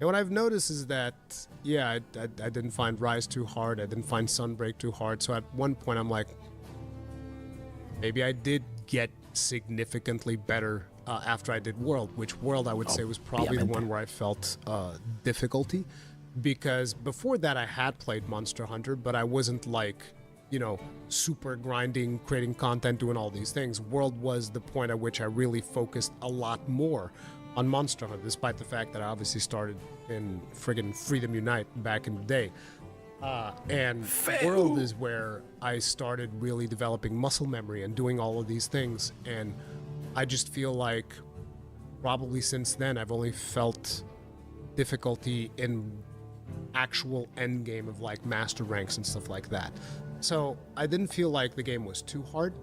And what I've noticed is that, yeah, I didn't find Rise too hard. I didn't find Sunbreak too hard. So at one point, I'm like, maybe I did get significantly better after I did World, which World I would say was probably the one where I felt difficulty. Because before that, I had played Monster Hunter, but I wasn't like, you know, super grinding, creating content, doing all these things. World was the point at which I really focused a lot more on Monster Hunter, despite the fact that I obviously started in friggin' Freedom Unite back in the day. And World is where I started really developing muscle memory and doing all of these things. And I just feel like probably since then, I've only felt difficulty in actual end game of like master ranks and stuff like that. So I didn't feel like the game was too hard.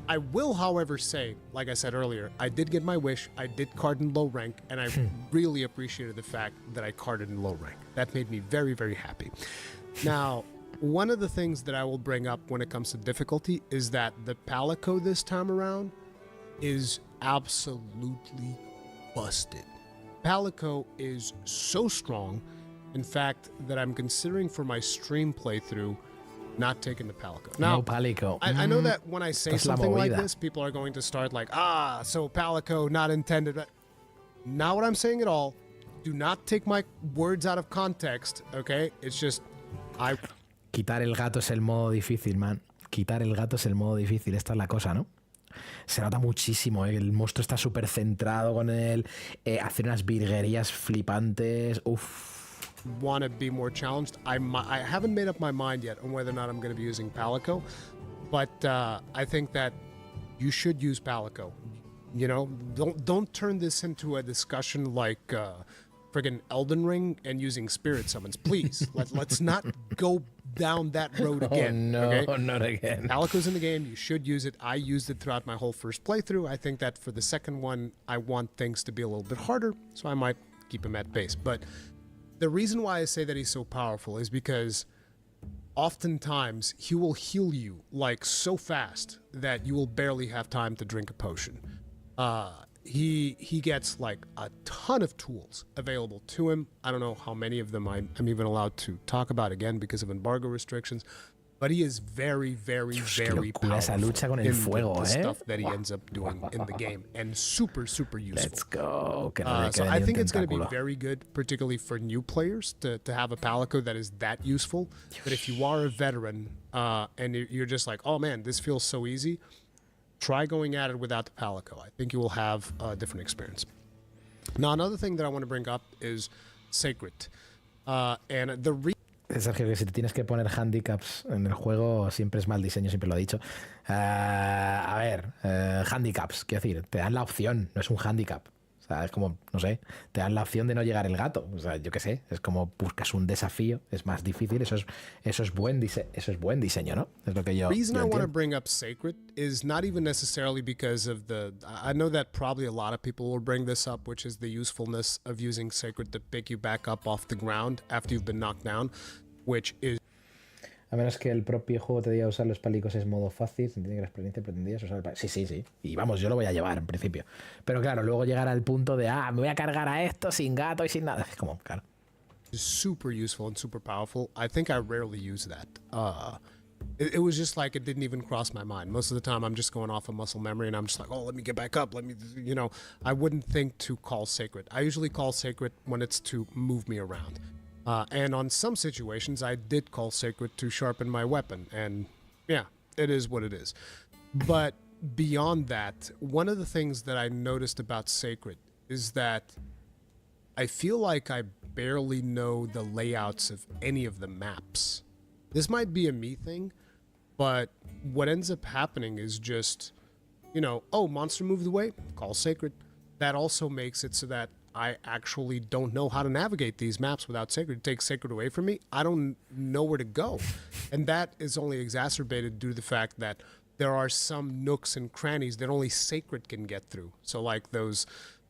I will, however, say, like I said earlier, I did get my wish. I did card in low rank, and I really appreciated the fact that I carded in low rank. That made me very, very happy. Now, one of the things that I will bring up when it comes to difficulty is that the Palico this time around is absolutely busted. Palico is so strong, in fact, that I'm considering for my stream playthrough not taking the Palico. Now, no Palico. I know that when I say something like this, people are going to start like, so Palico not intended. Not what I'm saying at all. Do not take my words out of context, okay? It's just, Quitar el gato es el modo difícil, man. Quitar el gato es el modo difícil. Esta es la cosa, ¿no? Se nota muchísimo, ¿eh? El monstruo está súper centrado con él. Hace unas virguerías flipantes. Uff. Want to be more challenged. I haven't made up my mind yet on whether or not I'm going to be using Palico, but I think that you should use Palico. You know, don't turn this into a discussion like friggin' Elden Ring and using spirit summons. Please, let's not go down that road again. Oh no, okay? Not again. Palico's in the game. You should use it. I used it throughout my whole first playthrough. I think that for the second one, I want things to be a little bit harder, so I might keep him at base. But the reason why I say that he's so powerful is because oftentimes he will heal you like so fast that you will barely have time to drink a potion. He gets like a ton of tools available to him. I don't know how many of them I'm even allowed to talk about again because of embargo restrictions. But he is very, very, very powerful lucha con el fuego, the stuff that he ends up doing in the game, and super, super useful. Let's go. So I think it's going to be very good, particularly for new players, to have a Palico that is that useful. But if you are a veteran and you're just like, oh man, this feels so easy, try going at it without the Palico. I think you will have a different experience. Now, another thing that I want to bring up is Sacred. And the Sergio, que si te tienes que poner handicaps en el juego siempre es mal diseño, siempre lo he dicho. A ver, handicaps, quiero decir, te dan la opción, no es un handicap. O sea, es como, no sé, te dan la opción de no llegar el gato. O sea, yo qué sé, es como buscas un desafío, es más difícil, eso es buen diseño, ¿no? Es lo que yo. The reason I want to bring up Sacred is not even necessarily because of I know that probably a lot of people will bring this up, which is the usefulness of using Sacred to pick you back up off the ground after you've been knocked down, which is. A menos que el propio juego te diga usar los palicos es modo fácil, se entiende que la experiencia pretendías usar el palico. Sí. Y vamos, yo lo voy a llevar en principio. Pero claro, luego llegar al punto de, me voy a cargar a esto sin gato y sin nada. Es como, claro. Super useful and super powerful. I think I rarely use that. It was just like it didn't even cross my mind. Most of the time I'm just going off of muscle memory and I'm just like, oh, let me get back up. Let me, I wouldn't think to call Sacred. I usually call Sacred when it's to move me around. And on some situations, I did call Sacred to sharpen my weapon. And yeah, it is what it is. But beyond that, one of the things that I noticed about Sacred is that I feel like I barely know the layouts of any of the maps. This might be a me thing, but what ends up happening is just, you know, oh, monster moved away, call Sacred. That also makes it so that I actually don't know how to navigate these maps without Sacred. It takes Sacred away from me. I don't know where to go. And that is only exacerbated due to the fact that there are some nooks and crannies that only Sacred can get through. So like those,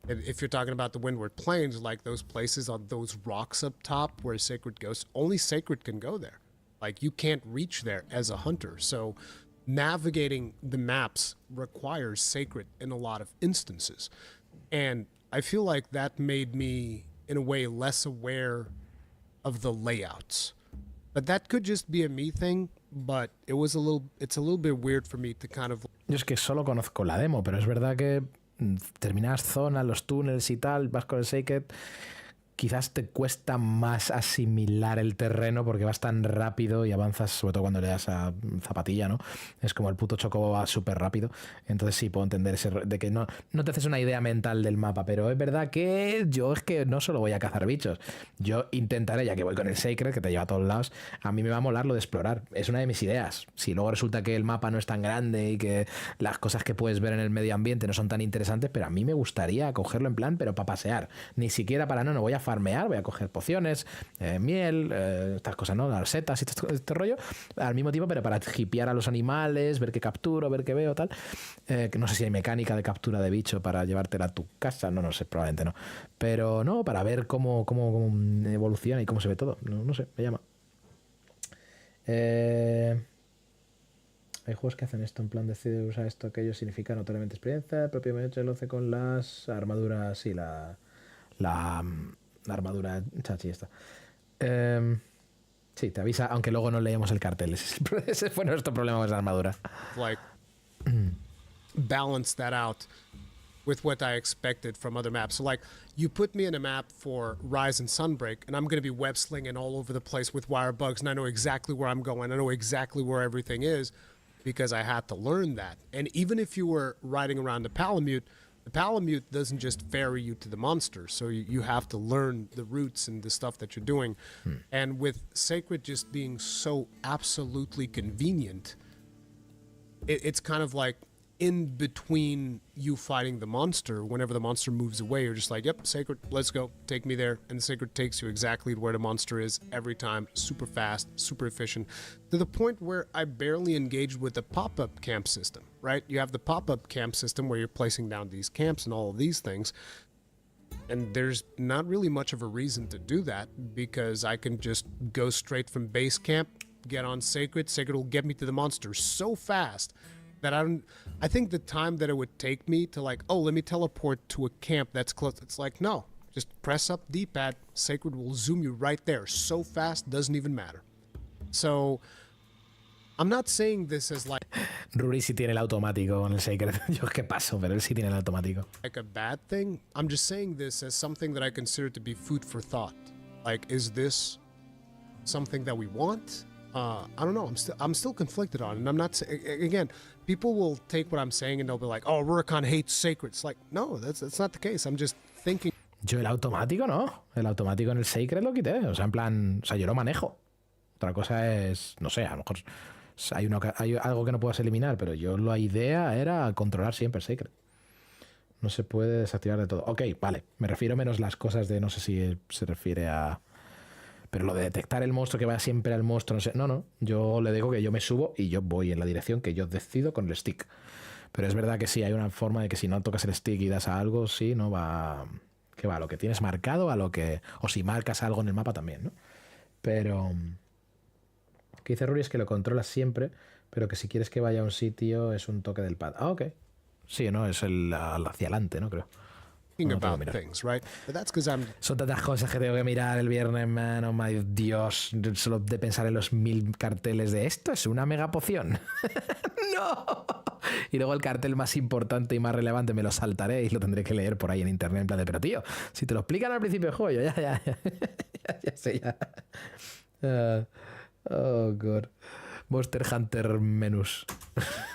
if you're talking about the Windward Plains, like those places on those rocks up top where Sacred goes, only Sacred can go there. Like you can't reach there as a hunter. So navigating the maps requires Sacred in a lot of instances. And I feel like that made me, in a way, less aware of the layouts. But that could just be a me thing, but it's a little bit weird for me to kind of... Yo es que solo conozco la demo, pero es verdad que terminas zonas, los túneles y tal, vas con el Sacred, quizás te cuesta más asimilar el terreno porque vas tan rápido y avanzas, sobre todo cuando le das a zapatilla, ¿no? Es como el puto chocobo va súper rápido. Entonces sí puedo entender ese de que no te haces una idea mental del mapa, pero es verdad que yo es que no solo voy a cazar bichos. Yo intentaré, ya que voy con el Sacred, que te lleva a todos lados, a mí me va a molar lo de explorar. Es una de mis ideas. Si luego resulta que el mapa no es tan grande y que las cosas que puedes ver en el medio ambiente no son tan interesantes, pero a mí me gustaría cogerlo en plan, pero para pasear. Ni siquiera para no voy a farmear, voy a coger pociones, miel, estas cosas, ¿no? Las setas y este rollo, al mismo tiempo, pero para hipear a los animales, ver qué capturo, ver qué veo, tal. Que no sé si hay mecánica de captura de bicho para llevártela a tu casa, no sé, probablemente no. Pero no, para ver cómo evoluciona y cómo se ve todo. No sé, me llama. Hay juegos que hacen esto, en plan decide usar esto, aquello significa notoriamente experiencia. El propio Mecho lo hace con las armaduras y la armadura chachi esta. Sí, te avisa, aunque luego no leemos el cartel. Ese fue nuestro problema con la armadura. Like, balance that out with what I expected from other maps. So like, you put me in a map for Rise and Sunbreak, and I'm going to be web slinging all over the place with wire bugs, and I know exactly where I'm going. I know exactly where everything is because I had to learn that. And even if you were riding around the Palamute doesn't just ferry you to the monster, so you have to learn the routes and the stuff that you're doing. And with Sacred just being so absolutely convenient, it's kind of like in between you fighting the monster, whenever the monster moves away, you're just like, yep, Sacred, let's go, take me there. And Sacred takes you exactly where the monster is every time, super fast, super efficient, to the point where I barely engaged with the pop-up camp system, right? You have the pop-up camp system where you're placing down these camps and all of these things, and there's not really much of a reason to do that because I can just go straight from base camp, get on Sacred will get me to the monster so fast that I think the time that it would take me to like, oh, let me teleport to a camp that's close, it's like, no, just press up D-pad, Sacred will zoom you right there so fast, doesn't even matter. So I'm not saying this as like Ruri sí tiene el automático con el Sacred. Yo es que paso, pero él sí tiene el automático. Like a bad thing. I'm just saying this as something that I consider to be food for thought. Like, is this something that we want? I don't know. I'm still conflicted on it. And I'm not again, people will take what I'm saying and they'll be like, oh, Rurikhan hates Sacred. It's like, no, that's not the case. I'm just thinking. Yo el automático no. El automático en el Sacred lo quité. O sea, en plan, o sea, yo lo manejo. Otra cosa es, no sé, a lo mejor hay algo que no puedas eliminar, pero la idea era controlar siempre el Sacred. No se puede desactivar de todo. Ok, vale. Me refiero menos las cosas de, no sé si se refiere a... Pero lo de detectar el monstruo, que vaya siempre al monstruo, no sé. No. Yo le digo que yo me subo y yo voy en la dirección que yo decido con el stick. Pero es verdad que sí, hay una forma de que si no tocas el stick y das a algo, sí, no va... Que va a lo que tienes marcado, a lo que... O si marcas algo en el mapa también, ¿no? Pero... que dice Ruri es que lo controlas siempre, pero que si quieres que vaya a un sitio es un toque del pad. Ah, ok. Sí, no, es el hacia adelante, ¿no? Creo. About things, right? But that's because Son tantas cosas que tengo que mirar el viernes, man. Oh my Dios. Solo de pensar en los 1000 carteles de esto es una mega poción. ¡No! Y luego el cartel más importante y más relevante me lo saltaré y lo tendré que leer por ahí en internet en plan de, pero tío, si te lo explican al principio del juego, yo ya sé, ya. Oh, God. Monster Hunter menús.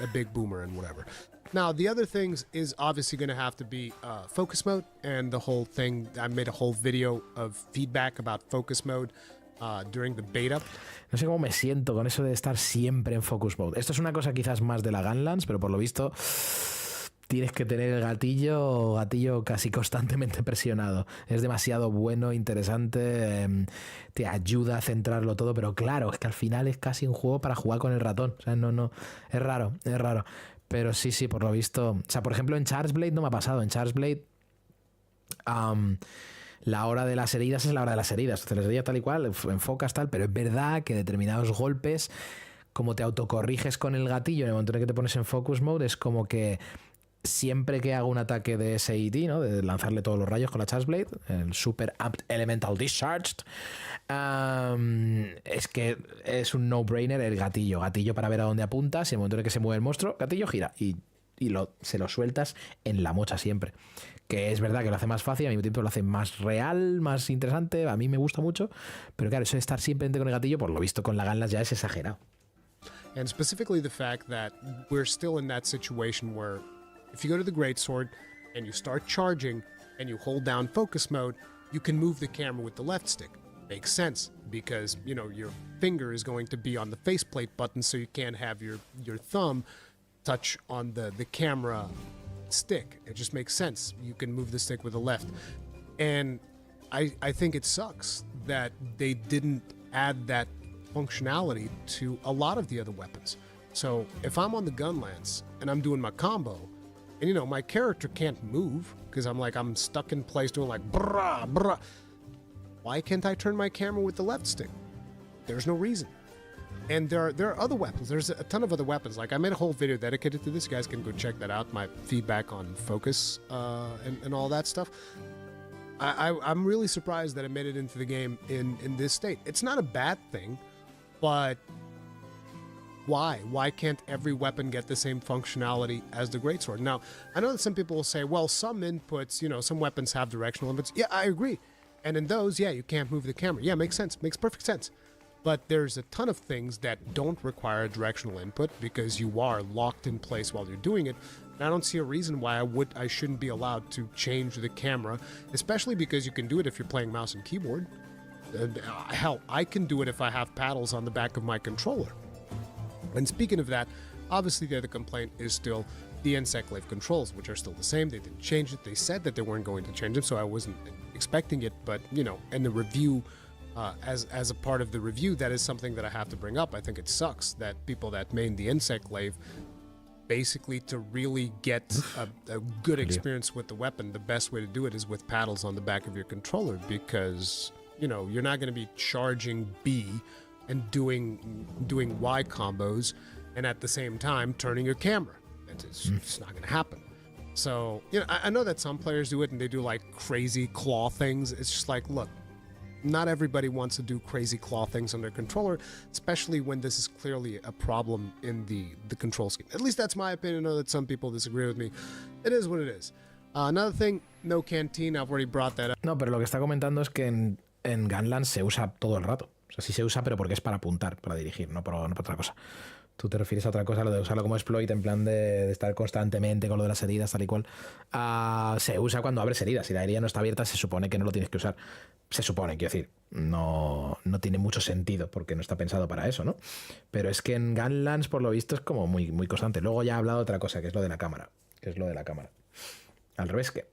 A big boomer and whatever. Now, the other things is obviously going to have to be focus mode, and the whole thing. I made a whole video of feedback about focus mode during the beta. No sé cómo me siento con eso de estar siempre en focus mode. Esto es una cosa quizás más de la Gunlands, pero por lo visto tienes que tener el gatillo casi constantemente presionado. Es demasiado bueno, interesante, te ayuda a centrarlo todo, pero claro, es que al final es casi un juego para jugar con el ratón. O sea, no, es raro. Pero sí, por lo visto... O sea, por ejemplo, en Charge Blade no me ha pasado. En Charge Blade la hora de las heridas es la hora de las heridas. Te las heridas tal y cual, enfocas tal, pero es verdad que determinados golpes, como te autocorriges con el gatillo en el momento en que te pones en focus mode, es como que siempre que hago un ataque de SID, ¿no? De lanzarle todos los rayos con la Charge Blade, el Super Apt Elemental Discharged, es que es un no-brainer el gatillo para ver a dónde apuntas, y en el momento en que se mueve el monstruo, gatillo gira y se lo sueltas en la mocha siempre. Que es verdad que lo hace más fácil, al mismo tiempo lo hace más real, más interesante, a mí me gusta mucho, pero claro, eso de estar siempre con el gatillo, por lo visto con la Gunlands ya es exagerado. And specifically the fact that we're still in that situation where if you go to the greatsword and you start charging and you hold down focus mode, you can move the camera with the left stick. Makes sense because, you know, your finger is going to be on the faceplate button, so you can't have your thumb touch on the camera stick. It just makes sense. You can move the stick with the left. And I think it sucks that they didn't add that functionality to a lot of the other weapons. So if I'm on the Gunlance and I'm doing my combo, and, you know, my character can't move because I'm stuck in place doing like brah, brah. Why can't I turn my camera with the left stick? There's no reason. And there are other weapons. There's a ton of other weapons. Like, I made a whole video dedicated to this. You guys can go check that out. My feedback on focus and all that stuff. I'm really surprised that it made it into the game in this state. It's not a bad thing, but why? Why can't every weapon get the same functionality as the greatsword? Now, I know that some people will say, well, some inputs, you know, some weapons have directional inputs. Yeah, I agree. And in those, yeah, you can't move the camera. Yeah, makes sense. Makes perfect sense. But there's a ton of things that don't require directional input because you are locked in place while you're doing it. And I don't see a reason why I shouldn't be allowed to change the camera, especially because you can do it if you're playing mouse and keyboard. Hell, I can do it if I have paddles on the back of my controller. And speaking of that, obviously the other complaint is still the NSEC-Lave controls, which are still the same. They didn't change it. They said that they weren't going to change them, so I wasn't expecting it. But, you know, in the review, as a part of the review, that is something that I have to bring up. I think it sucks that people that made the NSEC-Lave, basically to really get a good experience with the weapon, the best way to do it is with paddles on the back of your controller because, you know, you're not going to be charging B and doing Y combos and at the same time turning your camera. It's not going to happen. So, you know, I know that some players do it and they do like crazy claw things. It's just like, look, not everybody wants to do crazy claw things on their controller, especially when this is clearly a problem in the control scheme. At least that's my opinion. I know that some people disagree with me. It is what it is. Another thing, no canteen. I've already brought that up. No, pero lo que está comentando es que en Gunlands se usa todo el rato. O sea, sí se usa, pero porque es para apuntar, para dirigir, no por otra cosa. Tú te refieres a otra cosa, lo de usarlo como exploit, en plan de estar constantemente con lo de las heridas, tal y cual. Se usa cuando abres heridas. Si la herida no está abierta, se supone que no lo tienes que usar. Se supone, quiero decir. No tiene mucho sentido porque no está pensado para eso, ¿no? Pero es que en Gunlands, por lo visto, es como muy, muy constante. Luego ya he hablado de otra cosa, que es lo de la cámara. Al revés que.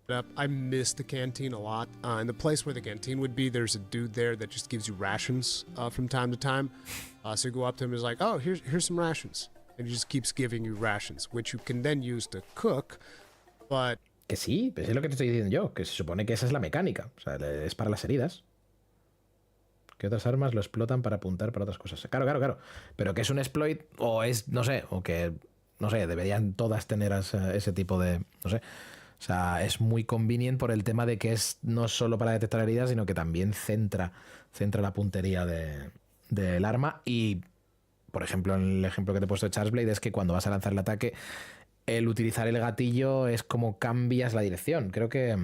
I miss the canteen a lot. In the place where the canteen would be, there's a dude there that just gives you rations from time to time. So you go up to him and he's like, oh, here's some rations. And he just keeps giving you rations, which you can then use to cook. But... Que sí, pues es lo que te estoy diciendo yo, que se supone que esa es la mecánica. O sea, es para las heridas. Que otras armas lo explotan para apuntar para otras cosas. Claro. Pero que es un exploit o es, no sé, o que, no sé, deberían todas tener ese tipo de, no sé. O sea, es muy convenient por el tema de que es no solo para detectar heridas, sino que también centra la puntería del arma. Y, por ejemplo, en el ejemplo que te he puesto de Charge Blade es que cuando vas a lanzar el ataque, el utilizar el gatillo es como cambias la dirección. Creo que...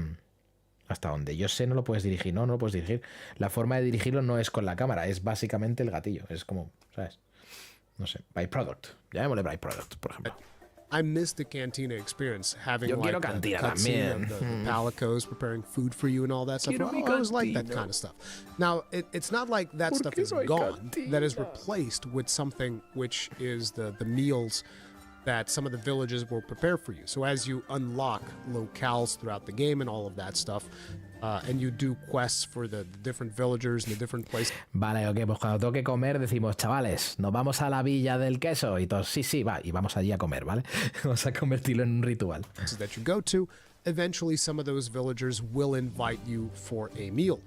A Hasta donde yo sé no lo puedes dirigir, no lo puedes dirigir. La forma de dirigirlo no es con la cámara, es básicamente el gatillo. Es como, ¿sabes? No sé, byproduct. Llamémosle byproduct, por ejemplo. I miss the cantina experience, having Yo quiero like cantina the cutscene también. of the palicos preparing food for you and all that stuff. Quiero mi I always like that cantina. kind of stuff. Now, it's not like that ¿Por stuff qué is no hay gone. That is cantina? replaced with something which is the meals that some of the villages will prepare for you. So as you unlock locales throughout the game and all of that stuff, and you do quests for the different villagers and the different places Vale, ok, pues cuando toque comer decimos, chavales, nos vamos a la villa del queso. Y todos, sí, va, y vamos allí a comer, ¿vale? Vamos a convertirlo en un ritual. that you go to, eventually some of those villagers will invite you for a meal.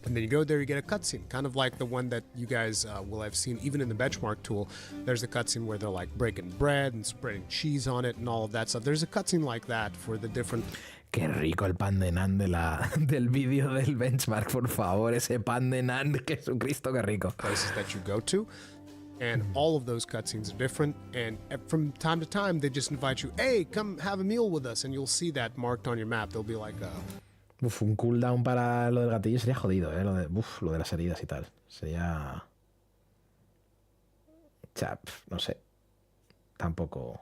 And then you go there, you get a cutscene, kind of like the one that you guys will have seen even in the benchmark tool. There's a cutscene where they're like breaking bread and spreading cheese on it and all of that stuff. There's a cutscene like that for the different Qué rico el pan de nan del vídeo del benchmark, por favor. Ese pan de nan, Jesucristo, qué rico. places that you go to. And all of those cutscenes are different. And from time to time, they just invite you, hey, come have a meal with us. And you'll see that marked on your map. There'll be like Un cooldown para lo del gatillo sería jodido, ¿eh? Lo de las heridas y tal. Sería... Chap, no sé. Tampoco...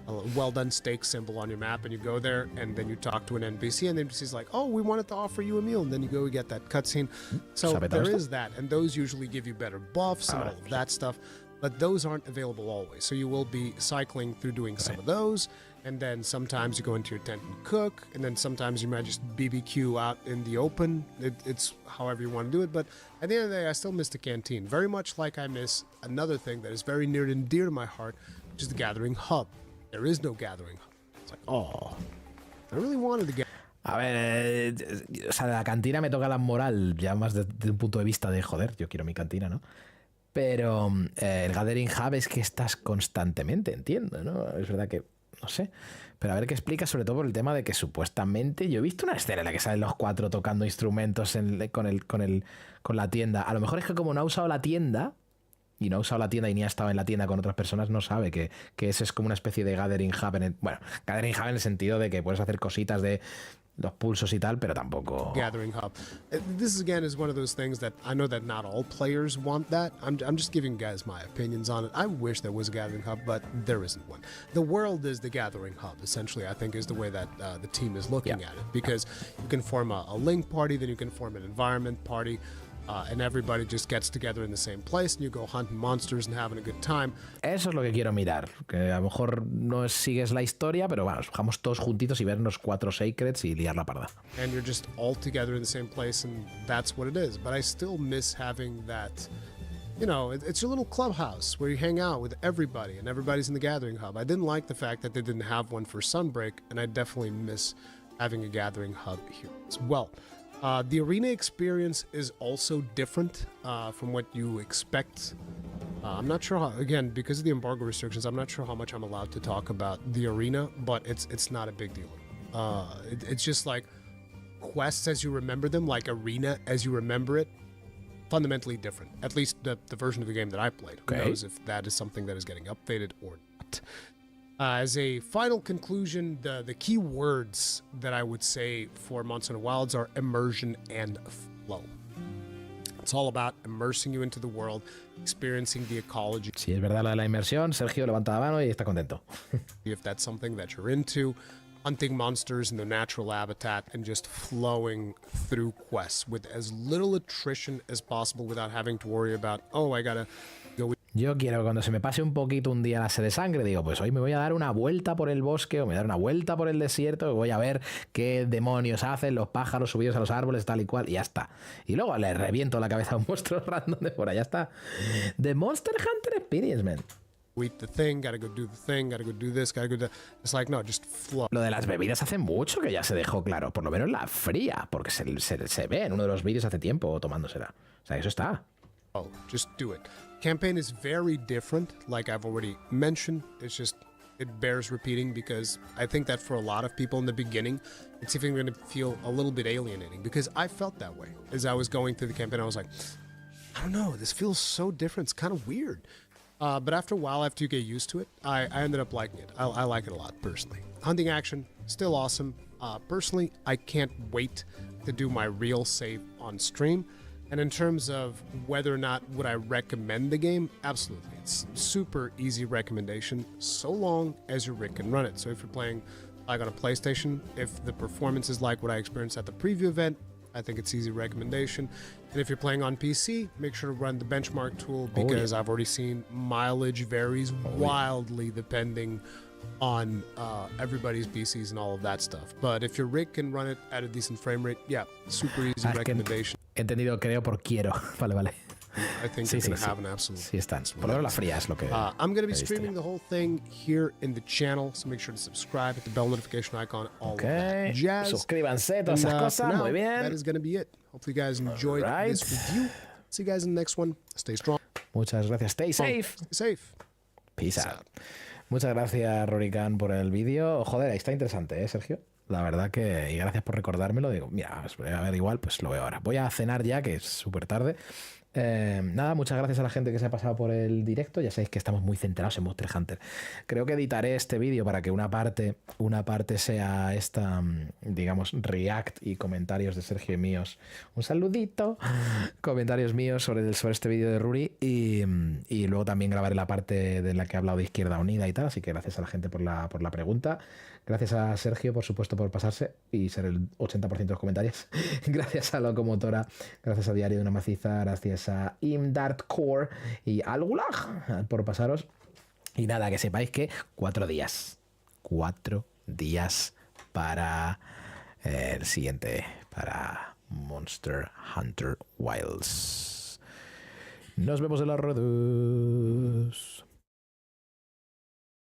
a well-done steak symbol on your map, and you go there, and then you talk to an NPC, and the NPC's like, oh, we wanted to offer you a meal, and then you go get that cutscene. So there is that, and those usually give you better buffs and all of that stuff, but those aren't available always. So you will be cycling through doing some of those, and then sometimes you go into your tent and cook, and then sometimes you might just BBQ out in the open. It's however you want to do it, but at the end of the day, I still miss the canteen, very much like I miss another thing that is very near and dear to my heart, which is the Gathering Hub. There is no Gathering Hub. It's like, oh, I really wanted to get... A ver, o sea, la cantina me toca la moral, ya más desde un punto de vista de, joder, yo quiero mi cantina, ¿no? Pero el Gathering Hub es que estás constantemente, entiendo, ¿no? Es verdad que, no sé. Pero a ver qué explica, sobre todo por el tema de que supuestamente yo he visto una escena en la que salen los cuatro tocando instrumentos con la tienda. A lo mejor es que como no ha usado la tienda... y no ha usado la tienda y ni ha estado en la tienda con otras personas, no sabe que ese es como una especie de Gathering Hub. Bueno, Gathering Hub en el sentido de que puedes hacer cositas de los pulsos y tal, pero tampoco... Gathering Hub. This again is one of those things that I know that not all players want that. I'm just giving guys my opinions on it. I wish there was a Gathering Hub, but there isn't one. The world is the Gathering Hub, essentially, I think is the way that the team is looking at it. Because you can form a link party, then you can form an environment party, and everybody just gets together in the same place, and you go hunting monsters and having a good time. Eso es lo que quiero mirar. Que a lo mejor no sigues la historia, pero bueno, bajamos todos juntitos y vernos 4 secrets y liar la parda. And you're just all together in the same place, and that's what it is. But I still miss having that, you know, it's your little clubhouse where you hang out with everybody, and everybody's in the Gathering Hub. I didn't like the fact that they didn't have one for Sunbreak, and I definitely miss having a Gathering Hub here as well. The arena experience is also different from what you expect. I'm not sure how, again, because of the embargo restrictions, I'm not sure how much I'm allowed to talk about the arena, but it's not a big deal. It's just like quests as you remember them, like arena as you remember it, fundamentally different. At least the version of the game that I played. Who knows if that is something that is getting updated or not. As a final conclusion, the key words that I would say for Monster Hunter Wilds are immersion and flow. It's all about immersing you into the world, experiencing the ecology. Si es verdad lo de la inmersión, Sergio levanta la mano y está contento. If that's something that you're into, hunting monsters in their natural habitat and just flowing through quests with as little attrition as possible without having to worry about, oh, I gotta go... Yo quiero que cuando se me pase un poquito un día la sed de sangre, digo, pues hoy me voy a dar una vuelta por el bosque o me voy a dar una vuelta por el desierto, voy a ver qué demonios hacen los pájaros subidos a los árboles, tal y cual, y ya está. Y luego le reviento la cabeza a un monstruo random de por allá, está. The Monster Hunter Experience, man. Eat the thing, gotta go do the thing, gotta go do this, gotta go do... It's like, no, just flow. Lo de las bebidas hace mucho que ya se dejó claro, por lo menos la fría, porque se ve en uno de los vídeos hace tiempo tomándosela. O sea, eso está. Oh, just do it. Campaign is very different, like I've already mentioned. It's just, it bears repeating because I think that for a lot of people in the beginning, it's even going to feel a little bit alienating because I felt that way. As I was going through the campaign, I was like, I don't know, this feels so different. It's kind of weird. But after a while, after you get used to it, I ended up liking it. I like it a lot, personally. Hunting action, still awesome. Personally, I can't wait to do my real save on stream. And in terms of whether or not would I recommend the game, absolutely. It's super easy recommendation, so long as your rig can run it. So if you're playing like on a PlayStation, if the performance is like what I experienced at the preview event, I think it's easy recommendation. And if you're playing on PC, make sure to run the benchmark tool, because I've already seen mileage varies wildly depending on everybody's PCs and all of that stuff. But if your rig can run it at a decent frame rate, yeah, super easy recommendation. Entendido, creo, por quiero. Vale. I think you're going to have an absolute. Sí están. Por lo menos la fría es lo que. I'm going to be streaming the whole thing here in the channel, so make sure to subscribe, hit the bell notification icon, all of that jazz. Suscríbanse, todas esas cosas. Muy bien. That is going to be it. Hopefully you guys enjoyed this review. See you guys in the next one. Stay strong. Muchas gracias. Stay safe. Stay safe. Peace out. Muchas gracias, Rurikhan, por el vídeo. Joder, está interesante, Sergio? La verdad que... Y gracias por recordármelo. Digo, mira, a ver, igual, pues lo veo ahora. Voy a cenar ya, que es súper tarde. Nada, muchas gracias a la gente que se ha pasado por el directo. Ya sabéis que estamos muy centrados en Monster Hunter. Creo que editaré este vídeo para que una parte sea esta, digamos, react y comentarios de Sergio y míos. Un saludito. Comentarios míos sobre este vídeo de Ruri, y luego también grabaré la parte de la que he hablado de Izquierda Unida y tal. Así que gracias a la gente por la pregunta. Gracias a Sergio, por supuesto, por pasarse y ser el 80% de los comentarios. Gracias a Locomotora, gracias a Diario de una Maciza, gracias a Imdartcore y al Gulag por pasaros. Y nada, que sepáis que 4 días. 4 días para el siguiente, para Monster Hunter Wilds. Nos vemos en las redes.